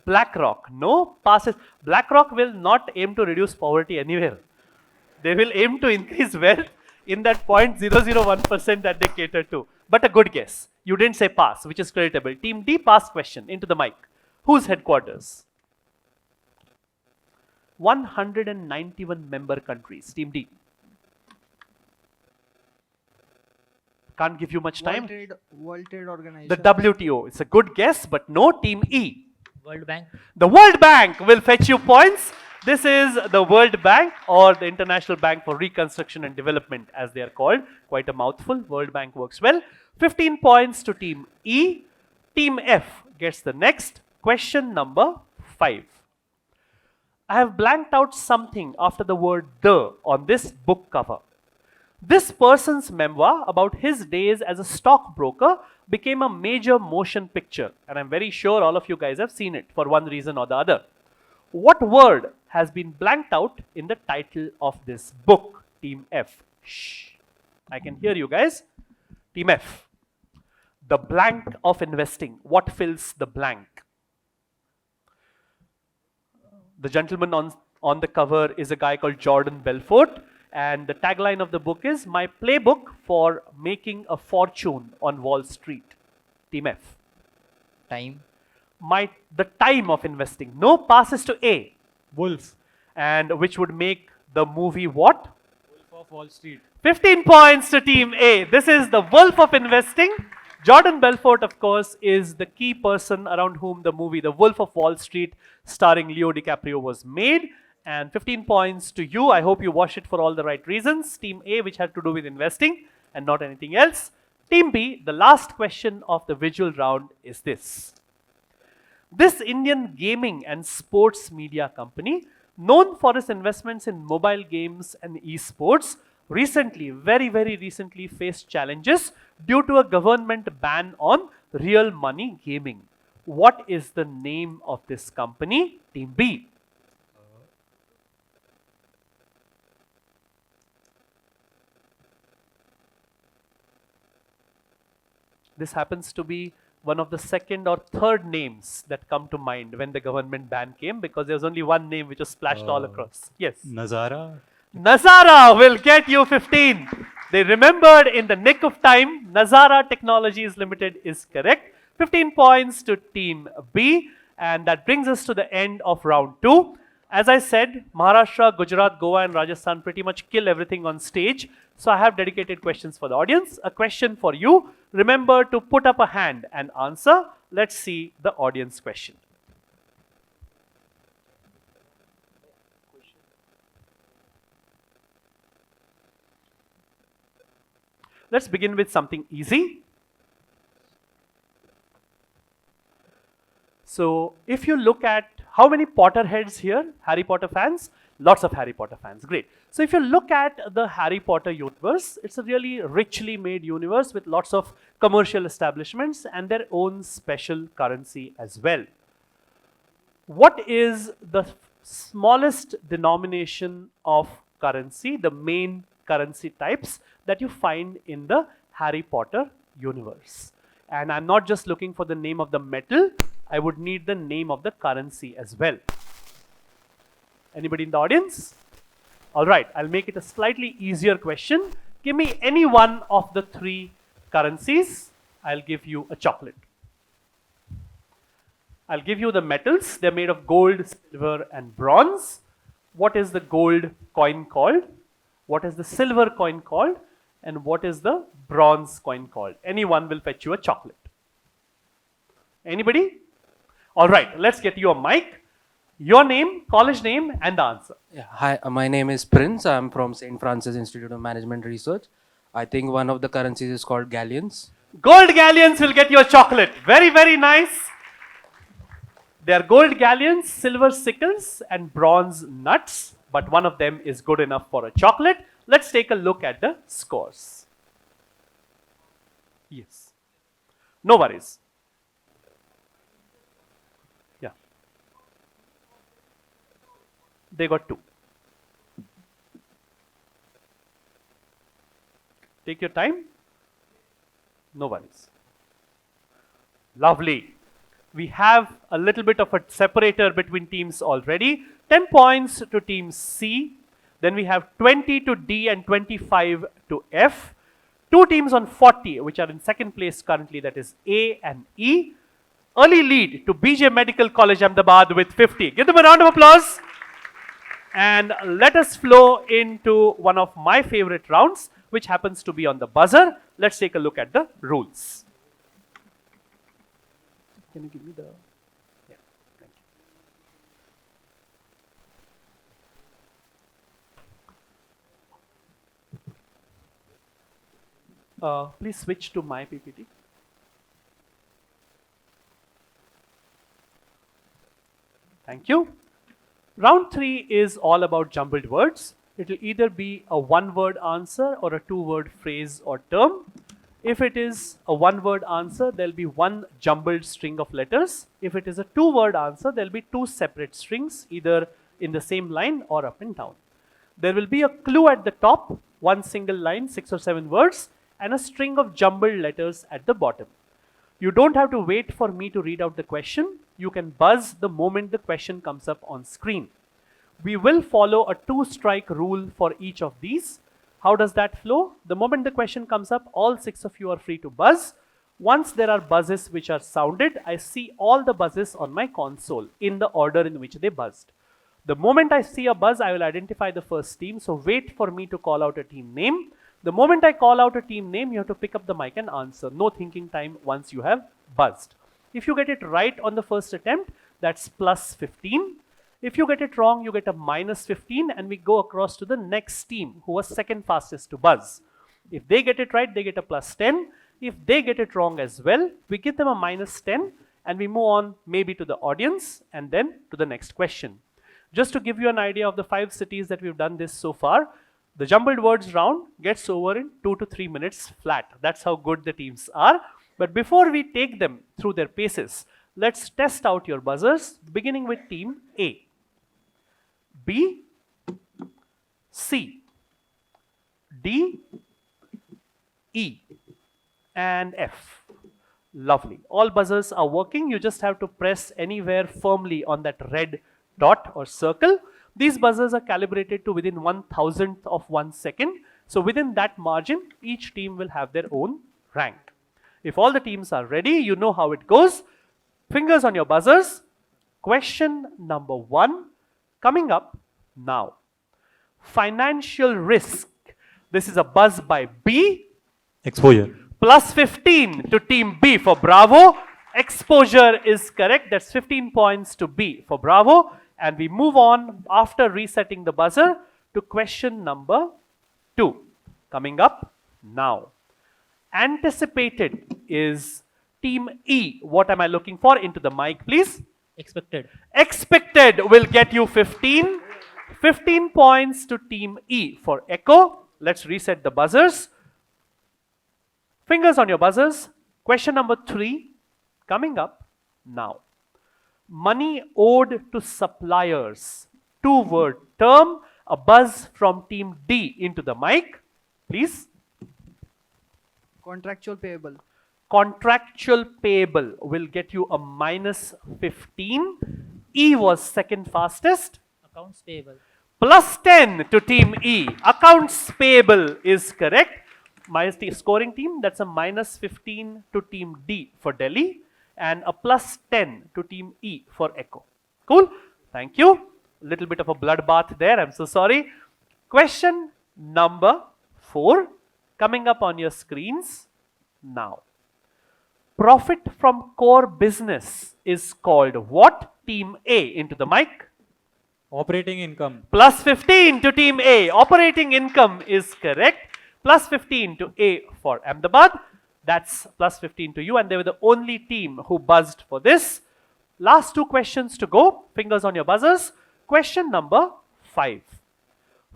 BlackRock. No, passes. BlackRock will not aim to reduce poverty anywhere. They will aim to increase wealth in that 0.001% that they cater to. But a good guess. You didn't say pass, which is creditable. Team D, pass question into the mic. Whose headquarters? 191 member countries. Team D. Can't give you much time. World Trade Organization. The WTO. It's a good guess, but no. Team E. World Bank. The World Bank will fetch you points. This is the World Bank, or the International Bank for Reconstruction and Development, as they are called. Quite a mouthful. World Bank works well. 15 points to Team E. Team F gets the next. Question number 5. I have blanked out something after the word "the" on this book cover. This person's memoir about his days as a stockbroker became a major motion picture, and I'm very sure all of you guys have seen it for one reason or the other. What word has been blanked out in the title of this book? Team F. Shh. I can hear you guys. Team F. The blank of investing. What fills the blank? The gentleman on the cover is a guy called Jordan Belfort, and the tagline of the book is "My Playbook for Making a Fortune on Wall Street." Team F. Time. The time of investing. No, passes to A. Wolf. And which would make the movie what? Wolf of Wall Street. 15 points to Team A. This is the Wolf of Investing. Jordan Belfort, of course, is the key person around whom the movie The Wolf of Wall Street starring Leo DiCaprio was made. And 15 points to you. I hope you watched it for all the right reasons. Team A, which had to do with investing and not anything else. Team B, the last question of the visual round is this. This Indian gaming and sports media company, known for its investments in mobile games and esports, recently, very, very recently faced challenges due to a government ban on real money gaming. What is the name of this company? Team B. This happens to be one of the second or third names that come to mind when the government ban came, because there was only one name which was splashed all across. Yes. Nazara. Nazara will get you 15. They remembered in the nick of time. Nazara Technologies Limited is correct. 15 points to Team B. And that brings us to the end of round 2. As I said, Maharashtra, Gujarat, Goa and Rajasthan pretty much kill everything on stage. So I have dedicated questions for the audience. A question for you. Remember to put up a hand and answer. Let's see the audience question. Let's begin with something easy. So if you look at how many Potterheads here, Harry Potter fans? Lots of Harry Potter fans, great. So if you look at the Harry Potter universe, it's a really richly made universe with lots of commercial establishments and their own special currency as well. What is the smallest denomination of currency, the main currency types that you find in the Harry Potter universe? And I'm not just looking for the name of the metal, I would need the name of the currency as well. Anybody in the audience? All right, I'll make it a slightly easier question. Give me any one of the 3 currencies. I'll give you a chocolate. I'll give you the metals. They're made of gold, silver, and bronze. What is the gold coin called? What is the silver coin called? And what is the bronze coin called? Any one will fetch you a chocolate. Anybody? All right, let's get you a mic. Your name, college name, and the answer. Yeah, hi, my name is Prince. I'm from St. Francis Institute of Management Research. I think one of the currencies is called galleons. Gold galleons will get you a chocolate. Very, very nice. They are gold galleons, silver sickles, and bronze nuts. But one of them is good enough for a chocolate. Let's take a look at the scores. Yes. No worries. Yeah. They got 2. Take your time. No worries. Lovely. We have a little bit of a separator between teams already. 10 points to team C. Then we have 20 to D and 25 to F. 2 teams on 40, which are in second place currently, that is A and E. Early lead to BJ Medical College, Ahmedabad with 50. Give them a round of applause. And let us flow into one of my favorite rounds, which happens to be on the buzzer. Let's take a look at the rules. Can you give me the... Yeah, thank you. Please switch to my PPT. Thank you. Round 3 is all about jumbled words. It will either be a 1-word answer or a 2-word phrase or term. If it is a 1-word answer, there will be 1 jumbled string of letters. If it is a 2-word answer, there will be 2 separate strings, either in the same line or up and down. There will be a clue at the top, 1 single line, 6 or 7 words, and a string of jumbled letters at the bottom. You don't have to wait for me to read out the question. You can buzz the moment the question comes up on screen. We will follow a 2-strike rule for each of these. How does that flow? The moment the question comes up, all 6 of you are free to buzz. Once there are buzzes which are sounded, I see all the buzzes on my console in the order in which they buzzed. The moment I see a buzz, I will identify the first team. So wait for me to call out a team name. The moment I call out a team name, you have to pick up the mic and answer. No thinking time once you have buzzed. If you get it right on the first attempt, that's plus 15. If you get it wrong, you get a minus 15, and we go across to the next team who was second fastest to buzz. If they get it right, they get a plus 10. If they get it wrong as well, we give them a minus 10, and we move on maybe to the audience and then to the next question. Just to give you an idea of the 5 cities that we've done this so far, the jumbled words round gets over in 2 to 3 minutes flat. That's how good the teams are. But before we take them through their paces, let's test out your buzzers, beginning with team A. B, C, D, E, and F. Lovely. All buzzers are working. You just have to press anywhere firmly on that red dot or circle. These buzzers are calibrated to within 1,000th of 1 second. So within that margin, each team will have their own rank. If all the teams are ready, you know how it goes. Fingers on your buzzers. Question number 1 coming up now. Financial risk. This is a buzz by B. Exposure. Plus 15 to team B for Bravo. Exposure is correct. That's 15 points to B for Bravo. And we move on after resetting the buzzer to question number 2. Coming up now. Anticipated is team E. What am I looking for? Into the mic, please. Expected. Expected will get you 15. 15 points to team E for Echo. Let's reset the buzzers. Fingers on your buzzers. Question number 3 coming up now. Money owed to suppliers. 2-word term. A buzz from team D into the mic, please. Contractual payable. Contractual payable will get you a minus 15. E was second fastest. Accounts payable. Plus 10 to team E. Accounts payable is correct. Minus the scoring team, that's a minus 15 to team D for Delhi and a plus 10 to team E for Echo. Cool? Thank you. Little bit of a bloodbath there. I'm so sorry. Question number 4 coming up on your screens now. Profit from core business is called what? Team A into the mic. Operating income. Plus 15 to team A. Operating income is correct. Plus 15 to A for Ahmedabad. That's plus 15 to you, and they were the only team who buzzed for this. Last 2 questions to go. Fingers on your buzzers. Question number 5.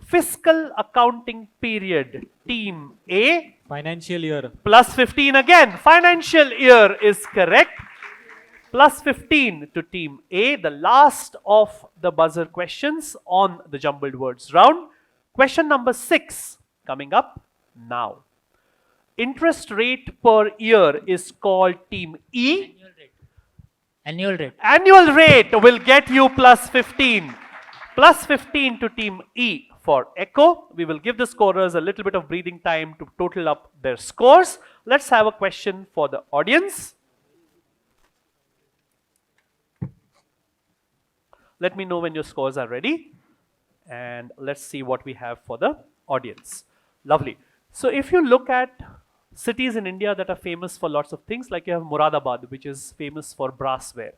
Fiscal accounting period. Team A. Financial year. Plus 15 again. Financial year is correct. Plus 15 to team A. The last of the buzzer questions on the jumbled words round. Question number 6 coming up now. Interest rate per year is called team E. Annual rate. Annual rate will get you plus 15. Plus 15 to team E for Echo. We will give the scorers a little bit of breathing time to total up their scores. Let's have a question for the audience. Let me know when your scores are ready. And let's see what we have for the audience. Lovely. So if you look at cities in India that are famous for lots of things, like you have Moradabad, which is famous for brassware.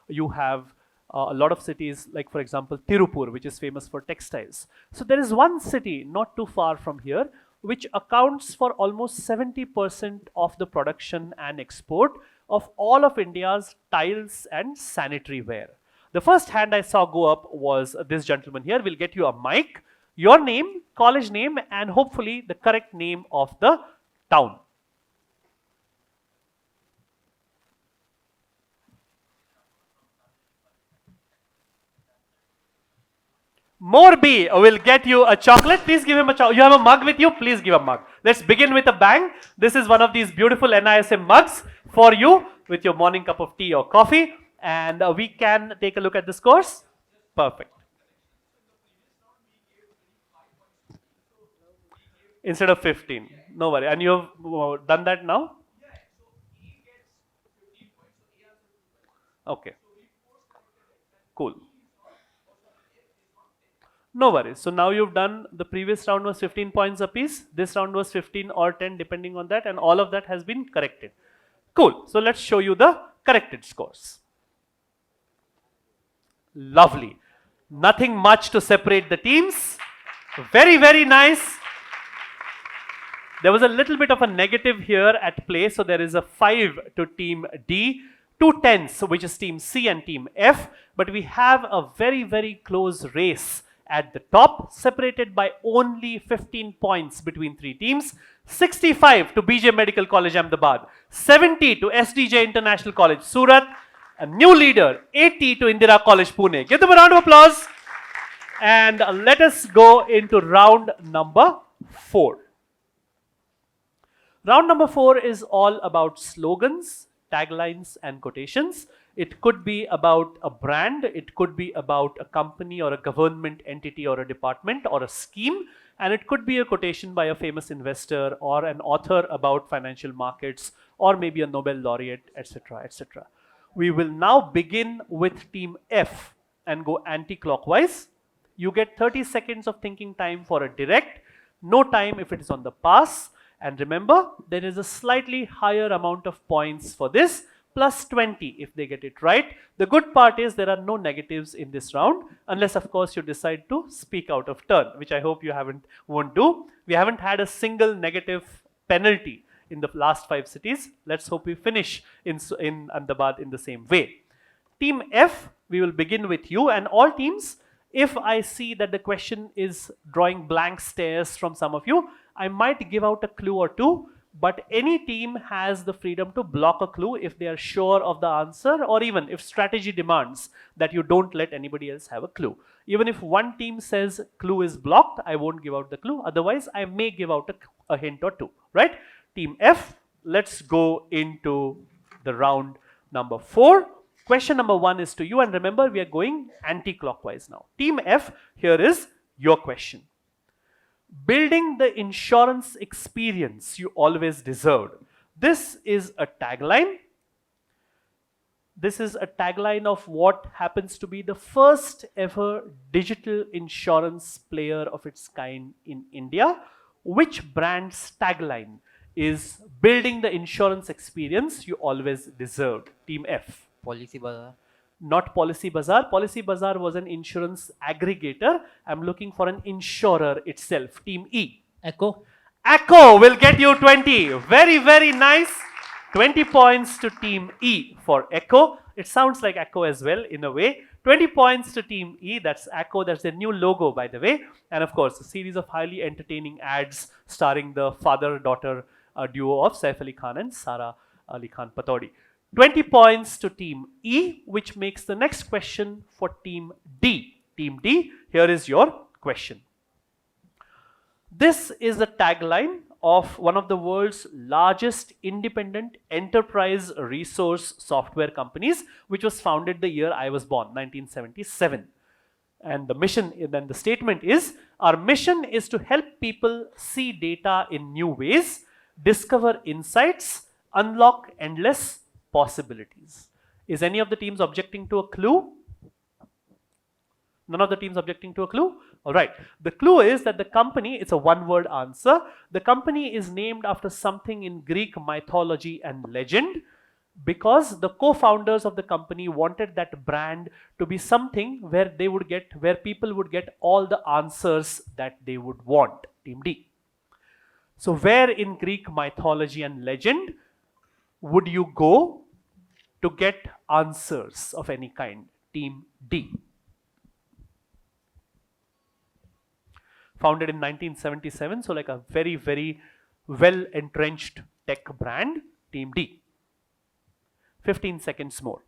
You have a lot of cities like, for example, Tirupur, which is famous for textiles. So there is one city not too far from here, which accounts for almost 70% of the production and export of all of India's tiles and sanitary ware. The first hand I saw go up was this gentleman here. We'll get you a mic, your name, college name, and hopefully the correct name of the town. Morbi will get you a chocolate. Please give him a chocolate. You have a mug with you? Please give a mug. Let's begin with a bang. This is one of these beautiful NISM mugs for you with your morning cup of tea or coffee. And we can take a look at the scores. Perfect. Instead of 15. No worry. And you have done that now? Okay. Cool. No worries. So now you've done, the previous round was 15 points apiece. This round was 15 or 10 depending on that, and all of that has been corrected. Cool. So let's show you the corrected scores. Lovely. Nothing much to separate the teams. Very, very nice. There was a little bit of a negative here at play. So there is a 5 to team D, 2 tenths, which is team C and team F. But we have a very, very close race at the top, separated by only 15 points between 3 teams. 65 to BJ Medical College Ahmedabad, 70 to SDJ International College Surat, a new leader 80 to Indira College Pune. Give them a round of applause. And let us go into round number 4. Round number 4 is all about slogans taglines and quotations. It could be about a brand, it could be about a company or a government entity or a department or a scheme, and it could be a quotation by a famous investor or an author about financial markets or maybe a Nobel laureate, etc., etc. We will now begin with team F and go anti-clockwise. You get 30 seconds of thinking time for a direct, no time if it is on the pass. And remember, there is a slightly higher amount of points for this, plus 20 if they get it right. The good part is there are no negatives in this round, unless of course you decide to speak out of turn, which I hope you won't do. We haven't had a single negative penalty in the last 5 cities. Let's hope we finish in Ahmedabad in the same way. Team F, we will begin with you, and all teams, if I see that the question is drawing blank stares from some of you, I might give out a clue or two, but any team has the freedom to block a clue if they are sure of the answer, or even if strategy demands that you don't let anybody else have a clue. Even if one team says clue is blocked, I won't give out the clue. Otherwise, I may give out a hint or two, right? Team F, let's go into the round number 4. Question number 1 is to you, and remember we are going anti-clockwise now. Team F, here is your question. Building the insurance experience you always deserved. This is a tagline. This is a tagline of what happens to be the first ever digital insurance player of its kind in India. Which brand's tagline is building the insurance experience you always deserved? Team F. Policy Bazaar. Not Policy Bazaar. Policy Bazaar was an insurance aggregator. I'm looking for an insurer itself. Team E. Echo. Echo will get you 20. Very, very nice. 20 points to Team E for Echo. It sounds like Echo as well in a way. 20 points to Team E. That's Echo. That's their new logo, by the way. And of course, a series of highly entertaining ads starring the father-daughter duo of Saif Ali Khan and Sara Ali Khan Patodi. 20 points to Team E, which makes the next question for Team D. Team D, here is your question. This is the tagline of one of the world's largest independent enterprise resource software companies, which was founded the year I was born, 1977. And the mission, then the statement is, our mission is to help people see data in new ways, discover insights, unlock endless possibilities. Is any of the teams objecting to a clue? None of the teams objecting to a clue? All right. The clue is that the company, it's a one-word answer. The company is named after something in Greek mythology and legend, because the co-founders of the company wanted that brand to be something where people would get all the answers that they would want. Team D. So where in Greek mythology and legend would you go to get answers of any kind? Team D. Founded in 1977, so like a very, very well entrenched tech brand. Team D. 15 seconds more.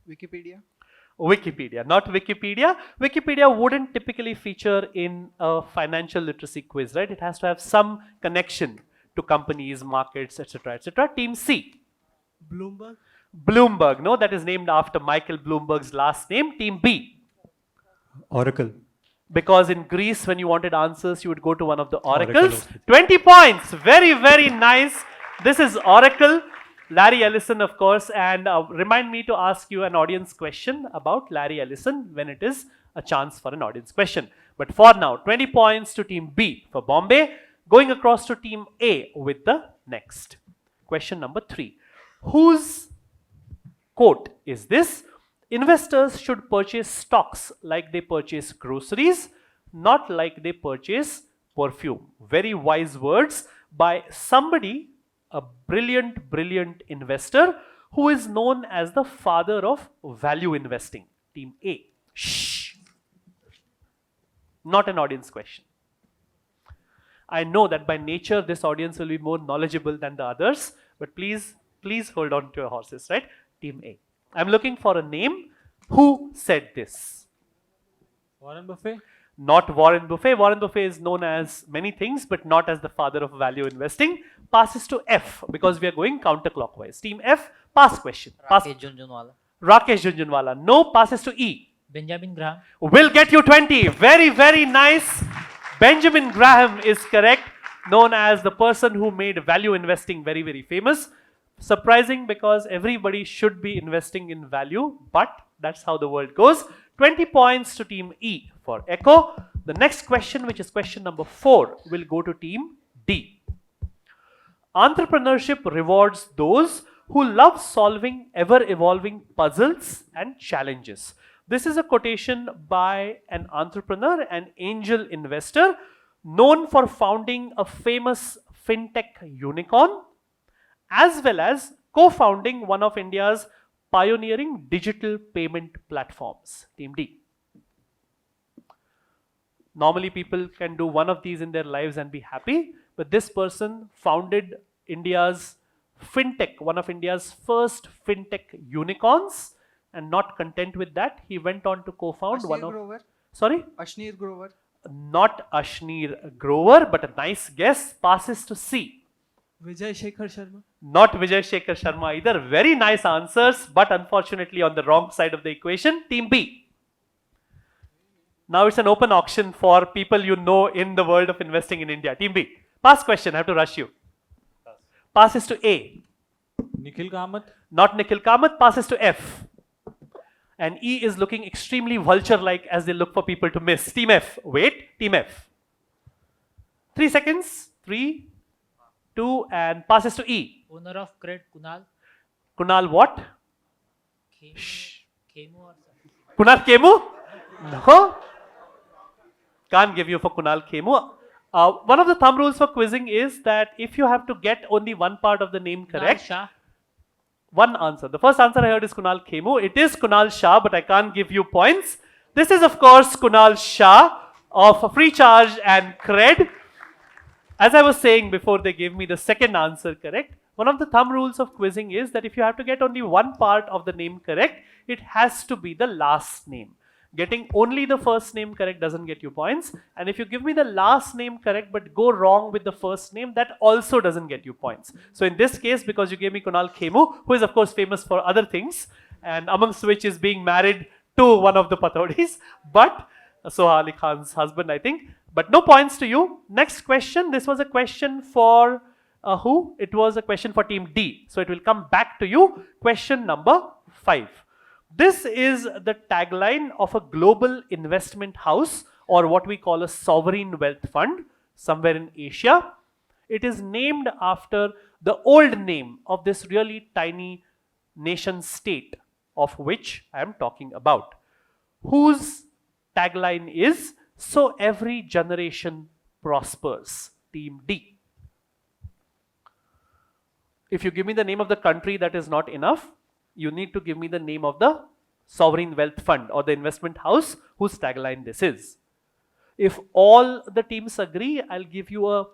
Wikipedia. Wikipedia, not Wikipedia. Wikipedia wouldn't typically feature in a financial literacy quiz, right? It has to have some connection to companies, markets, etc., etc. Team C. Bloomberg. Bloomberg, no, that is named after Michael Bloomberg's last name. Team B. Oracle. Because in Greece, when you wanted answers, you would go to one of the oracles. 20 points. Very, very nice. This is Oracle. Larry Ellison, of course, and remind me to ask you an audience question about Larry Ellison when it is a chance for an audience question. But for now, 20 points to Team B for Bombay. Going across to Team A with the next. Question number 3. Whose quote is this? Investors should purchase stocks like they purchase groceries, not like they purchase perfume. Very wise words by somebody, a brilliant, brilliant investor who is known as the father of value investing. Team A. Shh. Not an audience question. I know that by nature this audience will be more knowledgeable than the others, but please hold on to your horses, right? Team A. I'm looking for a name. Who said this? Warren Buffett. Not Warren Buffett. Warren Buffett is known as many things, but not as the father of value investing. Passes to F because we are going counterclockwise. Team F, pass question. Pass. Rakesh Jhunjhunwala. Rakesh Jhunjhunwala. No, passes to E. Benjamin Graham. Will get you 20. Very, very nice. Benjamin Graham is correct, known as the person who made value investing very, very famous. Surprising because everybody should be investing in value, but that's how the world goes. 20 points to team E for Echo. The next question, which is question number 4, will go to team D. Entrepreneurship rewards those who love solving ever-evolving puzzles and challenges. This is a quotation by an entrepreneur, an angel investor, known for founding a famous fintech unicorn, as well as co-founding one of India's pioneering digital payment platforms. Team D. Normally people can do one of these in their lives and be happy, but this person founded India's fintech, one of India's first fintech unicorns, and not content with that, he went on to co-found one of... Grover. Sorry? Ashneer Grover. Not Ashneer Grover, but a nice guess. Passes to C. Vijay Shekhar Sharma. Not Vijay Shekhar Sharma either. Very nice answers, but unfortunately on the wrong side of the equation. Team B. Now it's an open auction for people you know in the world of investing in India. Team B. Pass question. I have to rush you. Passes to A. Nikhil Kamath. Not Nikhil Kamath. Passes to F. And E is looking extremely vulture-like as they look for people to miss. Team F. Wait. Team F. 3 seconds. 3, 2, and passes to E. Owner of Cred, Kunal. Kunal what? Khemu or something. Kunal Khemu? No. Can't give you for Kunal Khemu. One of the thumb rules for quizzing is that if you have to get only one part of the name correct, one answer. The first answer I heard is Kunal Khemu. It is Kunal Shah, but I can't give you points. This is of course Kunal Shah of Free Charge and Cred. As I was saying before they gave me the second answer correct, one of the thumb rules of quizzing is that if you have to get only one part of the name correct, it has to be the last name. Getting only the first name correct doesn't get you points. And if you give me the last name correct but go wrong with the first name, that also doesn't get you points. So in this case, because you gave me Kunal Khemu, who is of course famous for other things, and amongst which is being married to one of the Patodis, but Soha Ali Khan's husband, I think. But no points to you. Next question. This was a question for who? It was a question for team D. So it will come back to you. Question number 5. This is the tagline of a global investment house, or what we call a sovereign wealth fund somewhere in Asia. It is named after the old name of this really tiny nation state of which I am talking about, whose tagline is, "So every generation prospers." Team D. If you give me the name of the country, that is not enough. You need to give me the name of the sovereign wealth fund or the investment house whose tagline this is. If all the teams agree, I'll give you a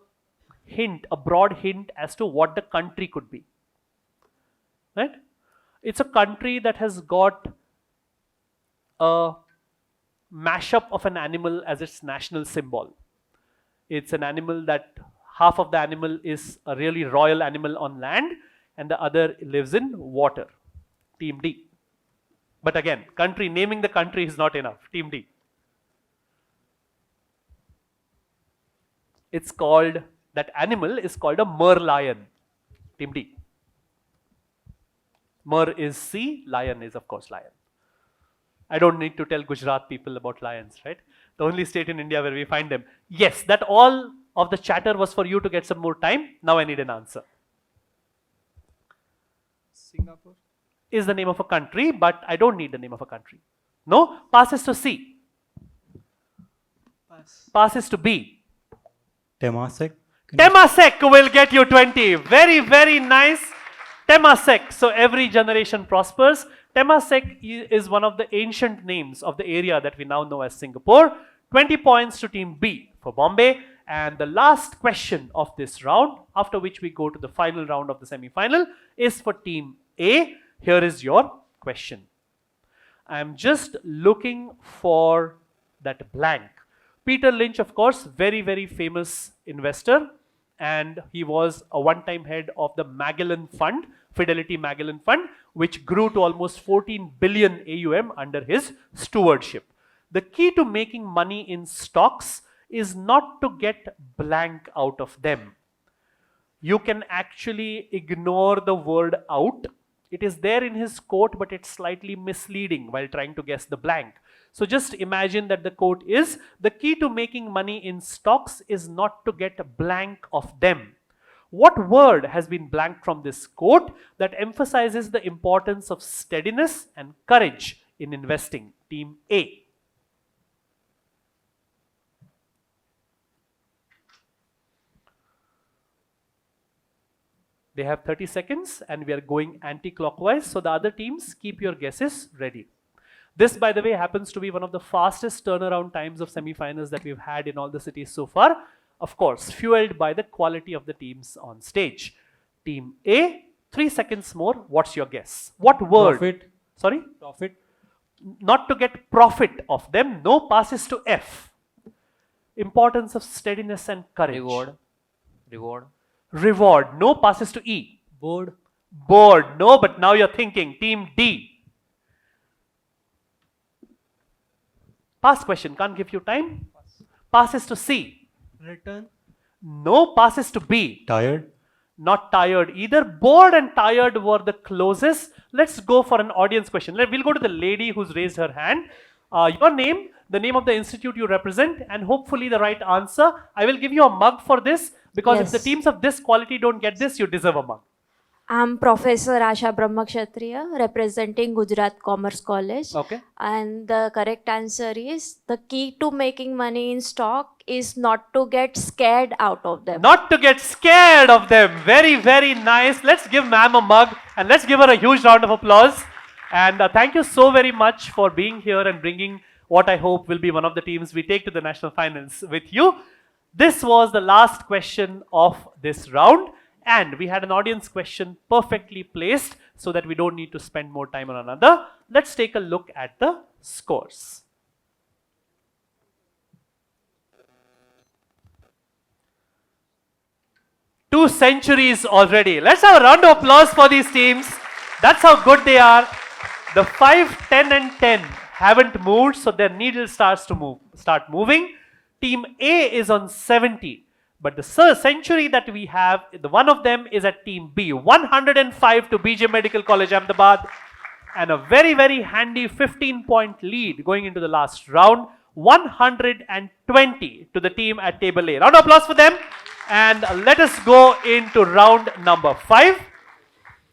hint, a broad hint as to what the country could be. Right? It's a country that has got a mashup of an animal as its national symbol. It's an animal that half of the animal is a really royal animal on land and the other lives in water. Team D. But again, country, naming the country is not enough. Team D. It's called, that animal is called a merlion. Team D. Mer is sea, lion is of course lion. I don't need to tell Gujarat people about lions, right? The only state in India where we find them. Yes, that all of the chatter was for you to get some more time. Now I need an answer. Singapore. Is the name of a country, but I don't need the name of a country. No? Passes to C. Passes to B. Temasek. Temasek will get you 20. Very, very nice. Temasek. So every generation prospers. Temasek is one of the ancient names of the area that we now know as Singapore. 20 points to team B for Bombay. And the last question of this round, after which we go to the final round of the semi-final, is for team A. Here is your question. I am just looking for that blank. Peter Lynch, of course, very, very famous investor, and he was a one-time head of the Magellan Fund, Fidelity Magellan Fund, which grew to almost 14 billion AUM under his stewardship. The key to making money in stocks is not to get blank out of them. You can actually ignore the word out. It is there in his quote, but it's slightly misleading while trying to guess the blank. So just imagine that the quote is, the key to making money in stocks is not to get a blank of them. What word has been blanked from this quote that emphasizes the importance of steadiness and courage in investing? Team A. They have 30 seconds and we are going anti-clockwise. So the other teams, keep your guesses ready. This, by the way, happens to be one of the fastest turnaround times of semi-finals that we've had in all the cities so far. Of course, fueled by the quality of the teams on stage. Team A, 3 seconds more. What's your guess? What word? Profit. Sorry? Profit. Not to get profit of them. No, passes to F. Importance of steadiness and courage. Reward. Reward. Reward. No, passes to E. Board. Board. No, but now you're thinking. Team D. Pass question. Can't give you time. Passes to C. Return. No, passes to B. Tired. Not tired either. Bored and tired were the closest. Let's go for an audience question. We'll go to the lady who's raised her hand. Your name, the name of the institute you represent, and hopefully the right answer. I will give you a mug for this, because if the teams of this quality don't get this, you deserve a mug. I'm Professor Asha Brahmakshatriya, representing Gujarat Commerce College. Okay. And the correct answer is, the key to making money in stock is not to get scared out of them. Not to get scared of them. Very, very nice. Let's give ma'am a mug and let's give her a huge round of applause. And thank you so very much for being here and bringing what I hope will be one of the teams we take to the national finals with you. This was the last question of this round. And we had an audience question perfectly placed so that we don't need to spend more time on another. Let's take a look at the scores. Two centuries already. Let's have a round of applause for these teams. That's how good they are. The 5, 10 and 10 haven't moved, so their needle starts to start moving. Team A is on 70. But the century that we have, the one of them is at Team B. 105 to BJ Medical College, Ahmedabad. And a very, very handy 15-point lead going into the last round. 120 to the team at Table A. Round of applause for them. And let us go into round number 5.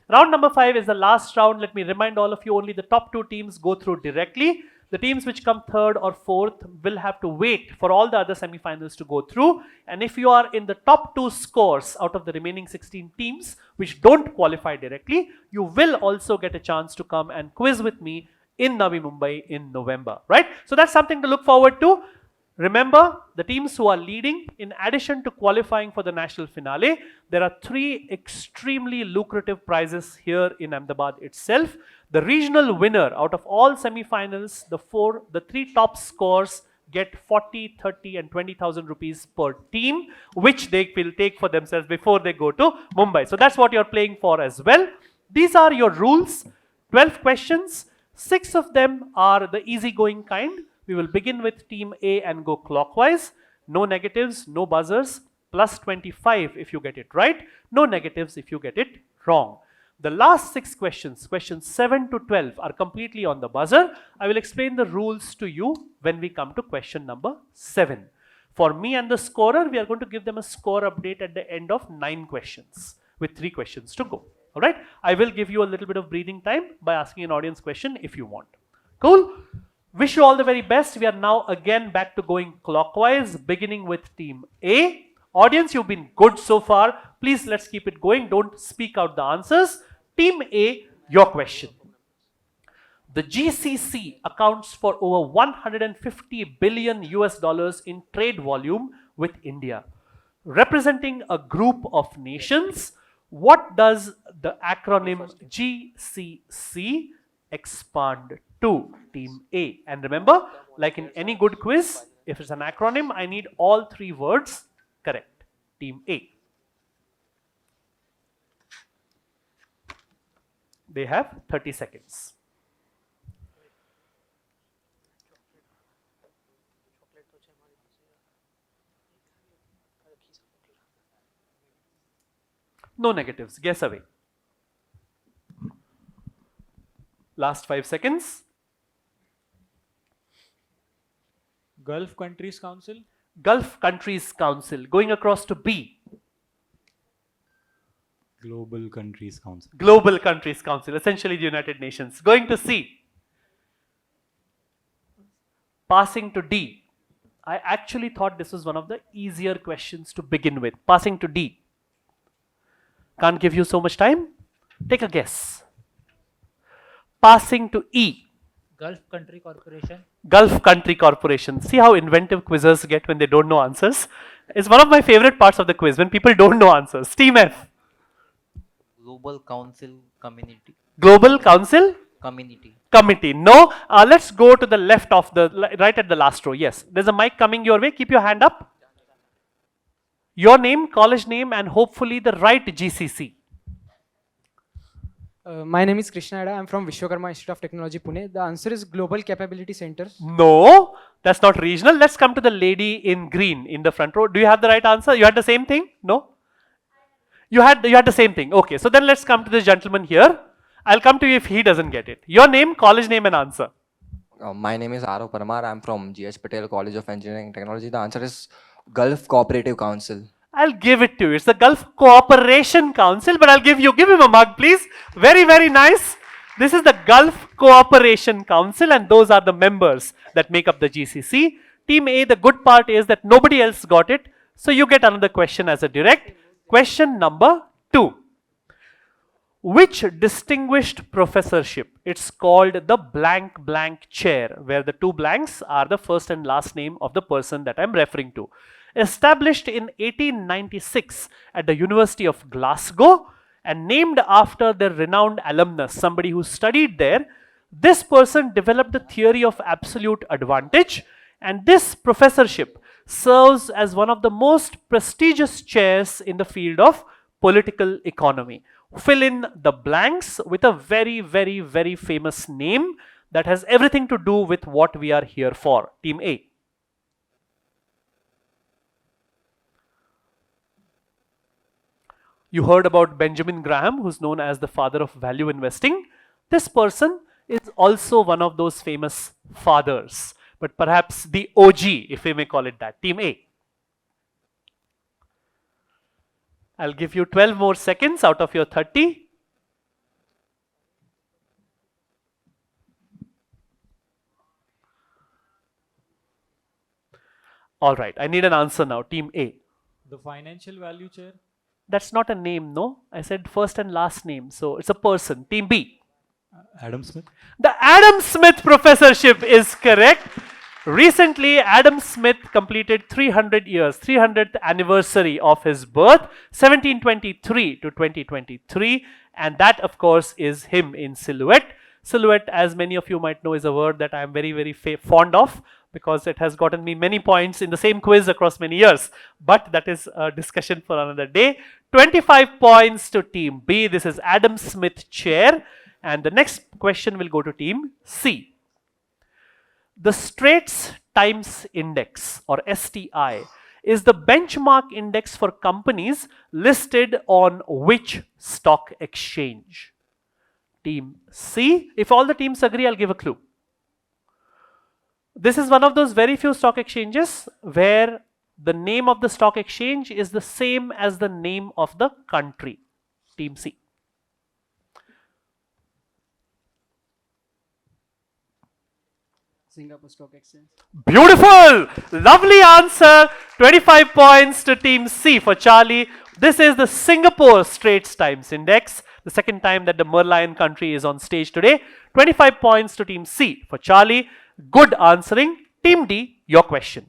Round number 5 is the last round. Let me remind all of you, only the top 2 teams go through directly. The teams which come 3rd or 4th will have to wait for all the other semi-finals to go through. And if you are in the top 2 scores out of the remaining 16 teams which don't qualify directly, you will also get a chance to come and quiz with me in Navi Mumbai in November, right? So that's something to look forward to. Remember, the teams who are leading, in addition to qualifying for the national finale, there are 3 extremely lucrative prizes here in Ahmedabad itself. The regional winner out of all semi-finals, the 3 top scores get 40, 30 and 20,000 rupees per team, which they will take for themselves before they go to Mumbai. So that's what you're playing for as well. These are your rules. 12 questions. 6 of them are the easygoing kind. We will begin with Team A and go clockwise. No negatives, no buzzers. Plus 25 if you get it right. No negatives if you get it wrong. The last 6 questions, questions 7 to 12, are completely on the buzzer. I will explain the rules to you when we come to question number 7. For me and the scorer, we are going to give them a score update at the end of 9 questions with 3 questions to go. All right. I will give you a little bit of breathing time by asking an audience question if you want. Cool. Wish you all the very best. We are now again back to going clockwise, beginning with Team A. Audience, you've been good so far. Please, let's keep it going. Don't speak out the answers. Team A, your question. The GCC accounts for over 150 billion US dollars in trade volume with India. Representing a group of nations, what does the acronym GCC expand to? Team A. And remember, like in any good quiz, If it's an acronym, I need all 3 words correct. Team A. They have 30 seconds. No negatives. Guess away. Last 5 seconds. Gulf Countries Council. Gulf Countries Council. Going across to B. Global Countries Council. Global Countries Council. Essentially the United Nations. Going to C. Passing to D. I actually thought this was one of the easier questions to begin with. Passing to D. Can't give you so much time. Take a guess. Passing to E. Gulf Country Corporation. Gulf Country Corporation. See how inventive quizzers get when they don't know answers? It's one of my favorite parts of the quiz, when people don't know answers. Team F. Global Council Community. Global Council? Community. Committee. No. Let's go to the left of the, right at the last row. Yes. There's a mic coming your way. Keep your hand up. Your name, college name, and hopefully the right GCC. My name is Krishna Ada. I'm from Vishwakarma Institute of Technology, Pune. The answer is Global Capability Center. No, that's not regional. Let's come to the lady in green in the front row. Do you have the right answer? You had the same thing? No? You had the same thing. Okay, so then let's come to this gentleman here. I'll come to you if he doesn't get it. Your name, college name, and answer. My name is Arav Parmar. I'm from GH Patel College of Engineering and Technology. The answer is Gulf Cooperative Council. I'll give it to you. It's the Gulf Cooperation Council, but give him a mug, please. Very, very nice. This is the Gulf Cooperation Council, and those are the members that make up the GCC. Team A, the good part is that nobody else got it, so you get another question as a direct. Question number 2. Which distinguished professorship? It's called the blank blank chair, where the 2 blanks are the first and last name of the person that I'm referring to. Established in 1896 at the University of Glasgow and named after their renowned alumnus, somebody who studied there, this person developed the theory of absolute advantage, and this professorship serves as one of the most prestigious chairs in the field of political economy. Fill in the blanks with a very, very, very famous name that has everything to do with what we are here for. Team A. You heard about Benjamin Graham, who's known as the father of value investing. This person is also one of those famous fathers, but perhaps the OG, if we may call it that. Team A. I'll give you 12 more seconds out of your 30. All right, I need an answer now. Team A. The Financial Value Chair. That's not a name, no? I said first and last name, so it's a person. Team B. Adam Smith. The Adam Smith Professorship is correct. Recently, Adam Smith completed 300th anniversary of his birth, 1723 to 2023, and that of course is him in silhouette. Silhouette, as many of you might know, is a word that I am very, very fond of, because it has gotten me many points in the same quiz across many years. But that is a discussion for another day. 25 points to Team B. This is Adam Smith chair. And the next question will go to Team C. The Straits Times Index, or STI, is the benchmark index for companies listed on which stock exchange? Team C. If all the teams agree, I'll give a clue. This is one of those very few stock exchanges where the name of the stock exchange is the same as the name of the country. Team C. Singapore Stock Exchange. Beautiful! Lovely answer. 25 points to Team C for Charlie. This is the Singapore Straits Times Index. The second time that the Merlion country is on stage today. 25 points to Team C for Charlie. Good answering. Team D, your question.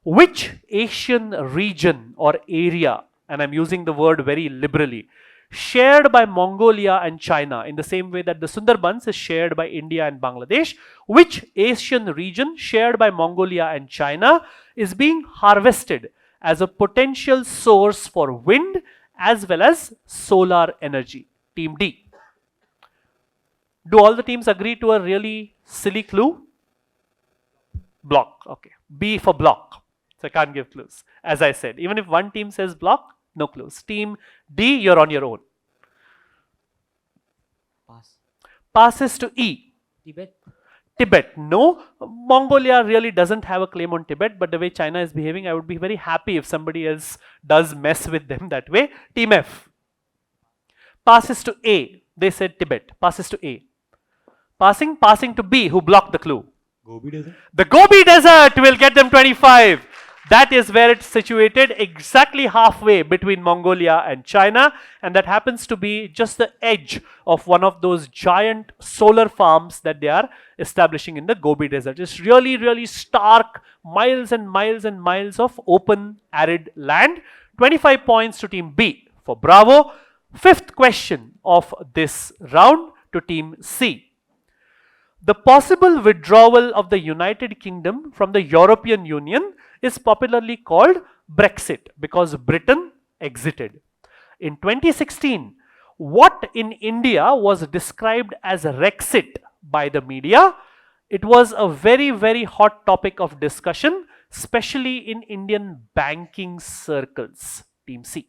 Which Asian region or area, and I'm using the word very liberally, shared by Mongolia and China in the same way that the Sundarbans is shared by India and Bangladesh? Which Asian region shared by Mongolia and China is being harvested as a potential source for wind as well as solar energy? Team D. Do all the teams agree to a really silly clue? Block. Okay. B for block. So I can't give clues. As I said, even if one team says block, no clues. Team D, you're on your own. Pass. Passes to E. Tibet. Tibet. No. Mongolia really doesn't have a claim on Tibet, but the way China is behaving, I would be very happy if somebody else does mess with them that way. Team F. Passes to A. They said Tibet. Passes to A. Passing to B, who blocked the clue. Gobi Desert. The Gobi Desert will get them 25. That is where it's situated, exactly halfway between Mongolia and China, and that happens to be just the edge of one of those giant solar farms that they are establishing in the Gobi Desert. It's really, really stark, miles and miles and miles of open, arid land. 25 points to Team B for Bravo. Fifth question of this round to Team C. The possible withdrawal of the United Kingdom from the European Union is popularly called Brexit because Britain exited. In 2016, what in India was described as Rexit by the media? It was a very, very hot topic of discussion, especially in Indian banking circles. Team C.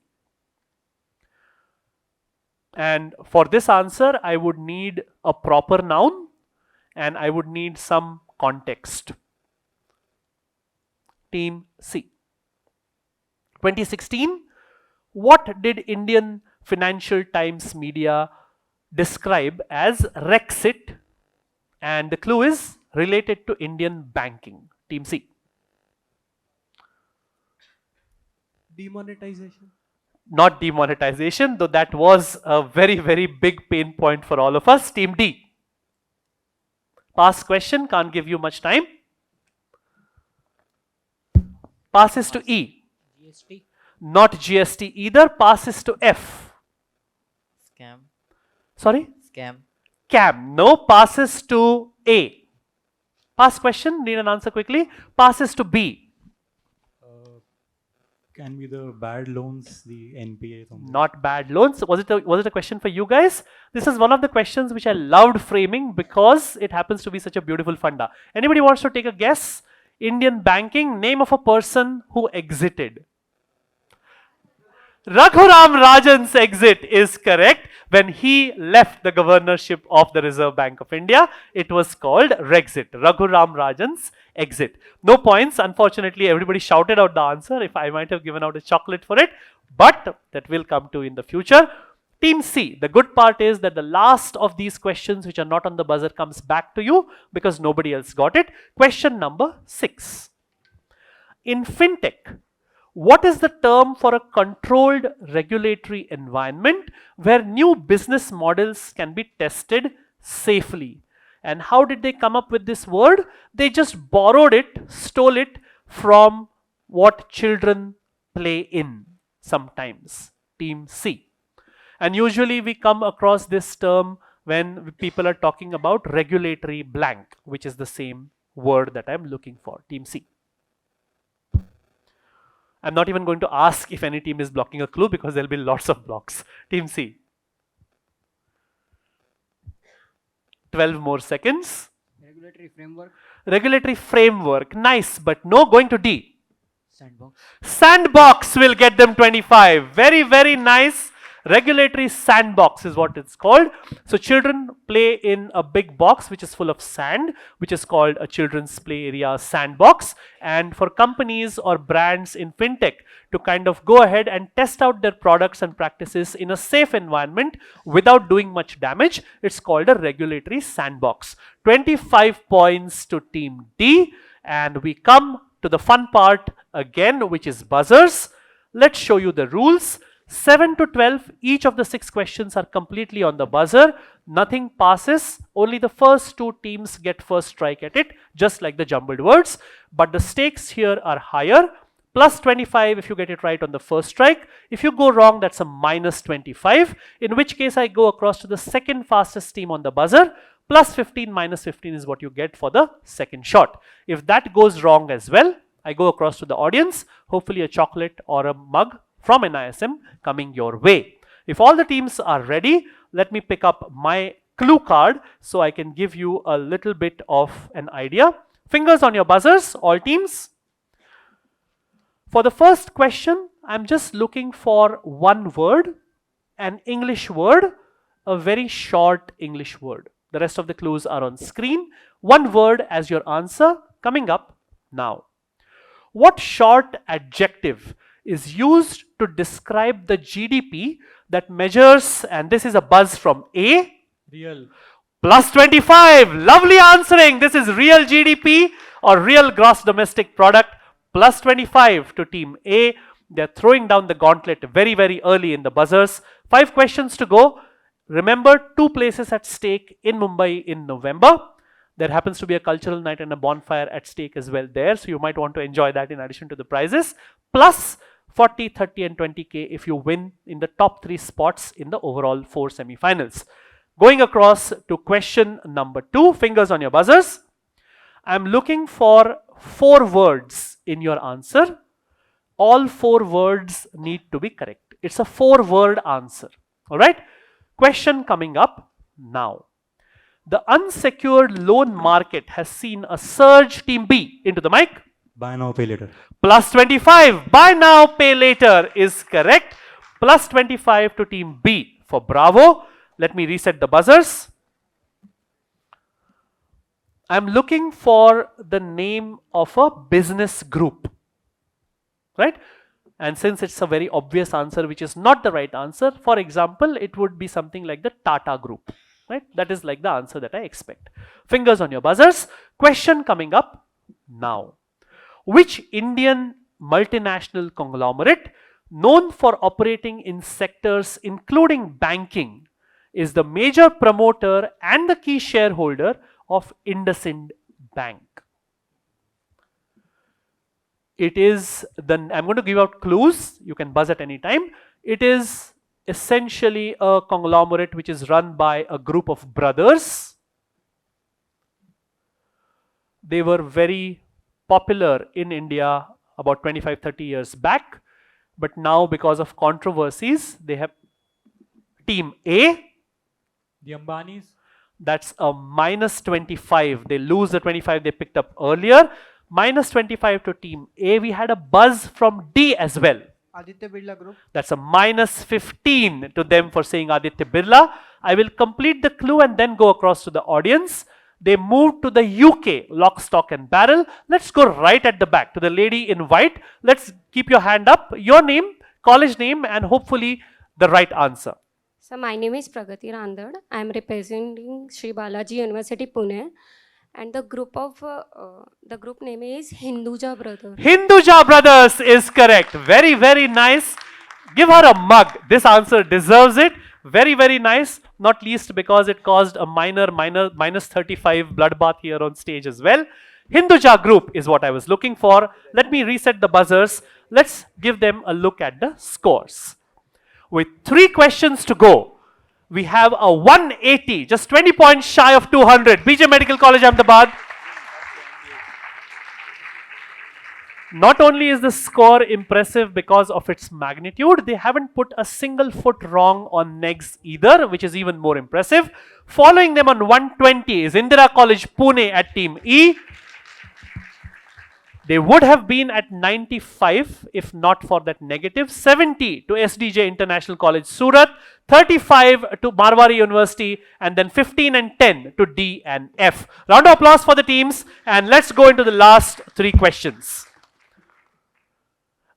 And for this answer, I would need a proper noun and I would need some context. Team C. 2016, what did Indian Financial Times media describe as Rexit? And the clue is related to Indian banking. Team C. Demonetization. Not demonetization, though that was a very, very big pain point for all of us. Team D. Pass question, can't give you much time. Passes to E. GST. Not GST either. Passes to F. Scam. Sorry? Scam. CAM. No. Passes to A. Pass question, need an answer quickly. Passes to B. Can be the bad loans, the NPA. Something. Not bad loans. Was it a question for you guys? This is one of the questions which I loved framing because it happens to be such a beautiful funda. Anybody wants to take a guess? Indian banking, name of a person who exited. Raghuram Rajan's exit is correct. When he left the governorship of the Reserve Bank of India, it was called Rexit. Raghuram Rajan's exit. No points. Unfortunately, everybody shouted out the answer. If I might have given out a chocolate for it, but that will come to in the future. Team C, the good part is that the last of these questions which are not on the buzzer comes back to you because nobody else got it. Question number 6. In fintech, what is the term for a controlled regulatory environment where new business models can be tested safely? And how did they come up with this word? They just borrowed it, stole it from what children play in sometimes. Team C. And usually we come across this term when people are talking about regulatory blank, which is the same word that I'm looking for. Team C. I'm not even going to ask if any team is blocking a clue because there'll be lots of blocks. Team C. 12 more seconds. Regulatory framework. Regulatory framework. Nice, but no. Going to D. Sandbox. Sandbox will get them 25. Very, very nice. Regulatory sandbox is what it's called. So children play in a big box which is full of sand, which is called a children's play area sandbox. And for companies or brands in fintech to kind of go ahead and test out their products and practices in a safe environment without doing much damage, it's called a regulatory sandbox. 25 points to Team D. And we come to the fun part again, which is buzzers. Let's show you the rules. 7 to 12, each of the 6 questions are completely on the buzzer. Nothing passes. Only the first 2 teams get first strike at it, just like the jumbled words. But the stakes here are higher. plus 25 if you get it right on the first strike. If you go wrong, that's a minus 25, in which case I go across to the second fastest team on the buzzer. Plus 15 minus 15 is what you get for the second shot. If that goes wrong as well, I go across to the audience, hopefully a chocolate or a mug from NISM coming your way. If all the teams are ready, let me pick up my clue card so I can give you a little bit of an idea. Fingers on your buzzers, all teams. For the first question, I'm just looking for one word, an English word, a very short English word. The rest of the clues are on screen. One word as your answer coming up now. What short adjective is used to describe the GDP that measures, and this is a buzz from A? Real. Plus 25. Lovely answering. This is real GDP or real gross domestic product. Plus 25 to team A. They're throwing down the gauntlet very, very early in the buzzers. 5 questions to go. Remember, 2 places at stake in Mumbai in November. There happens to be a cultural night and a bonfire at stake as well there. So you might want to enjoy that in addition to the prizes. Plus 40, 30 and 20K if you win in the top 3 spots in the overall 4 semi-finals. Going across to question number 2. Fingers on your buzzers. I'm looking for 4 words in your answer. All 4 words need to be correct. It's a 4-word answer. Alright? Question coming up now. The unsecured loan market has seen a surge, team B, into the mic. Buy now, pay later. Plus 25. Buy now, pay later is correct. Plus 25 to team B for Bravo. Let me reset the buzzers. I'm looking for the name of a business group. Right? And since it's a very obvious answer, which is not the right answer, for example, it would be something like the Tata Group. Right? That is like the answer that I expect. Fingers on your buzzers. Question coming up now. Which Indian multinational conglomerate known for operating in sectors including banking is the major promoter and the key shareholder of IndusInd Bank? It is I'm going to give out clues. You can buzz at any time. It is essentially a conglomerate which is run by a group of brothers. They were very popular in India about 25-30 years back, but now because of controversies, they have team A. The Ambanis. That's a minus 25. They lose the 25 they picked up earlier. Minus 25 to team A. We had a buzz from D as well. Aditya Birla Group. That's a minus 15 to them for saying Aditya Birla. I will complete the clue and then go across to the audience. They moved to the UK, lock, stock and barrel. Let's go right at the back to the lady in white. Let's keep your hand up. Your name, college name and hopefully the right answer. So my name is Pragati Randad. I am representing Sri Balaji University, Pune. And the group name is Hinduja Brothers. Hinduja Brothers is correct. Very, very nice. Give her a mug. This answer deserves it. Very, very nice. Not least because it caused a minus 35 bloodbath here on stage as well. Hinduja Group is what I was looking for. Let me reset the buzzers. Let's give them a look at the scores. With 3 questions to go, we have a 180, just 20 points shy of 200. BJ Medical College, Ahmedabad. Not only is the score impressive because of its magnitude, they haven't put a single foot wrong on negs either, which is even more impressive. Following them on 120 is Indira College, Pune at team E. They would have been at 95 if not for that negative. 70 to SDJ International College, Surat. 35 to Marwari University. And then 15 and 10 to D and F. Round of applause for the teams. And let's go into the last 3 questions.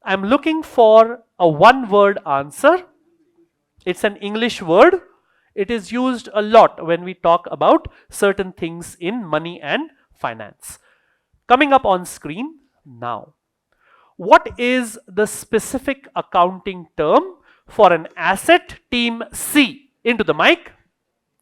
I'm looking for a 1-word answer. It's an English word. It is used a lot when we talk about certain things in money and finance. Coming up on screen now. What is the specific accounting term for an asset, team C? Into the mic.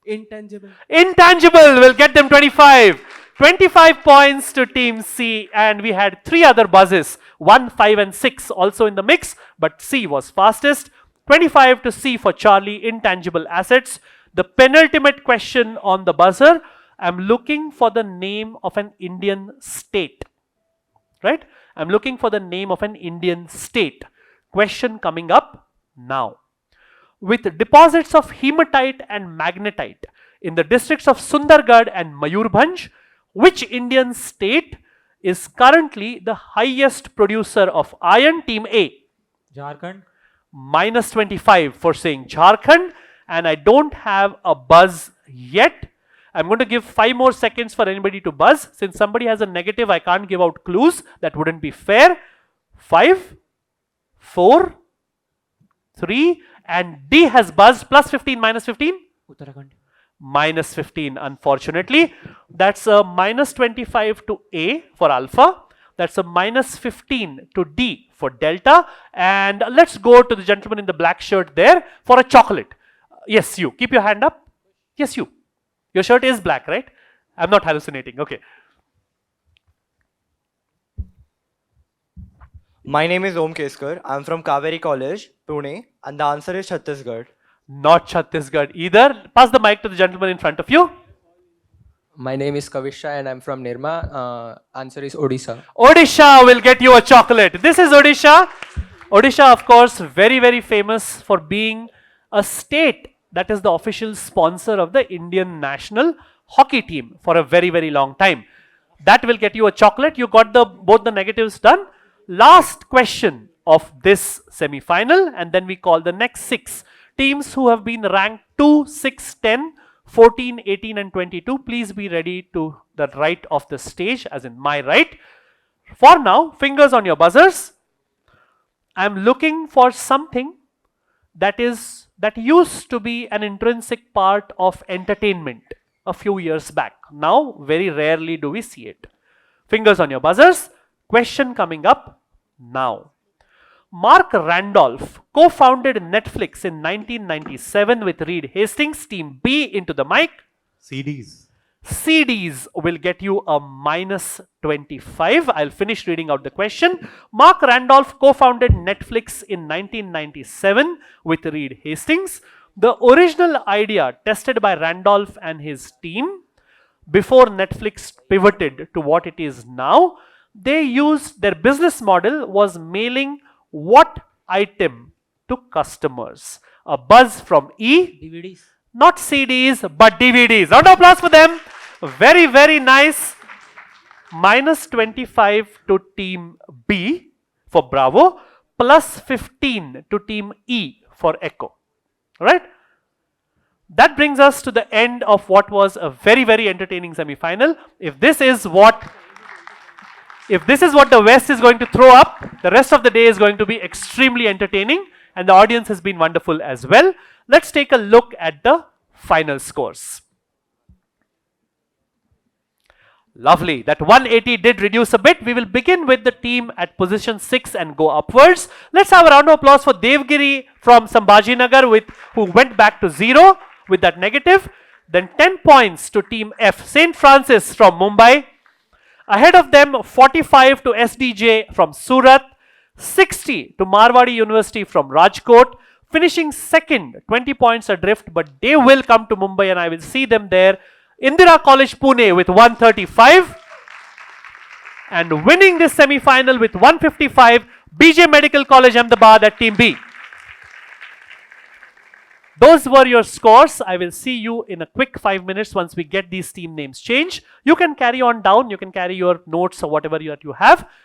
Intangible. Intangible will get them 25. 25 points to team C, and we had 3 other buzzes, 1, 5 and 6 also in the mix, but C was fastest. 25 to C for Charlie, intangible assets. The penultimate question on the buzzer, I'm looking for the name of an Indian state, right? I'm looking for the name of an Indian state. Question coming up now. With deposits of hematite and magnetite in the districts of Sundargarh and Mayurbhanj, which Indian state is currently the highest producer of iron? Team A. Jharkhand. Minus 25 for saying Jharkhand, and I don't have a buzz yet. I'm going to give 5 more seconds for anybody to buzz. Since somebody has a negative, I can't give out clues. That wouldn't be fair. 5, 4, 3, and D has buzzed. Plus 15, minus 15? Uttarakhand. Minus 15, unfortunately. That's a minus 25 to A for alpha. That's a minus 15 to D for delta. And let's go to the gentleman in the black shirt there for a chocolate. Yes, you. Keep your hand up. Yes, you. Your shirt is black, right? I'm not hallucinating. Okay. My name is Om Keskar. I'm from Kaveri College, Pune, and the answer is Chhattisgarh. Not Chhattisgarh either. Pass the mic to the gentleman in front of you. My name is Kavisha and I'm from Nirma. Answer is Odisha. Odisha will get you a chocolate. This is Odisha. Odisha, of course, very, very famous for being a state that is the official sponsor of the Indian national hockey team for a very, very long time. That will get you a chocolate. You got both the negatives done. Last question of this semi-final, and then we call the next 6 teams who have been ranked 2, 6, 10, 14, 18 and 22. Please be ready to the right of the stage, as in my right. For now, fingers on your buzzers. I'm looking for something that used to be an intrinsic part of entertainment a few years back. Now, very rarely do we see it. Fingers on your buzzers. Question coming up now. Mark Randolph co-founded Netflix in 1997 with Reed Hastings. Team B into the mic. CDs. CDs will get you a minus 25. I'll finish reading out the question. Mark Randolph co-founded Netflix in 1997 with Reed Hastings. The original idea tested by Randolph and his team before Netflix pivoted to what it is now. They used, their business model was mailing what item to customers? A buzz from E. DVDs. Not CDs, but DVDs. Round of applause for them. Very, very nice. Minus 25 to team B for Bravo. Plus 15 to team E for Echo. Alright? That brings us to the end of what was a very, very entertaining semi-final. If this is what the West is going to throw up, the rest of the day is going to be extremely entertaining, and the audience has been wonderful as well. Let's take a look at the final scores. Lovely. That 180 did reduce a bit. We will begin with the team at position 6 and go upwards. Let's have a round of applause for Devgiri from Sarkhej-Gandhinagar who went back to 0 with that negative. Then 10 points to team F, St. Francis from Mumbai. Ahead of them, 45 to SDJ from Surat, 60 to Marwadi University from Rajkot, finishing second, 20 points adrift, but they will come to Mumbai and I will see them there. Indira College Pune with 135 and winning this semi-final with 155, BJ Medical College Ahmedabad at Team B. Those were your scores. I will see you in a quick 5 minutes once we get these team names changed. You can carry on down. You can carry your notes or whatever you have.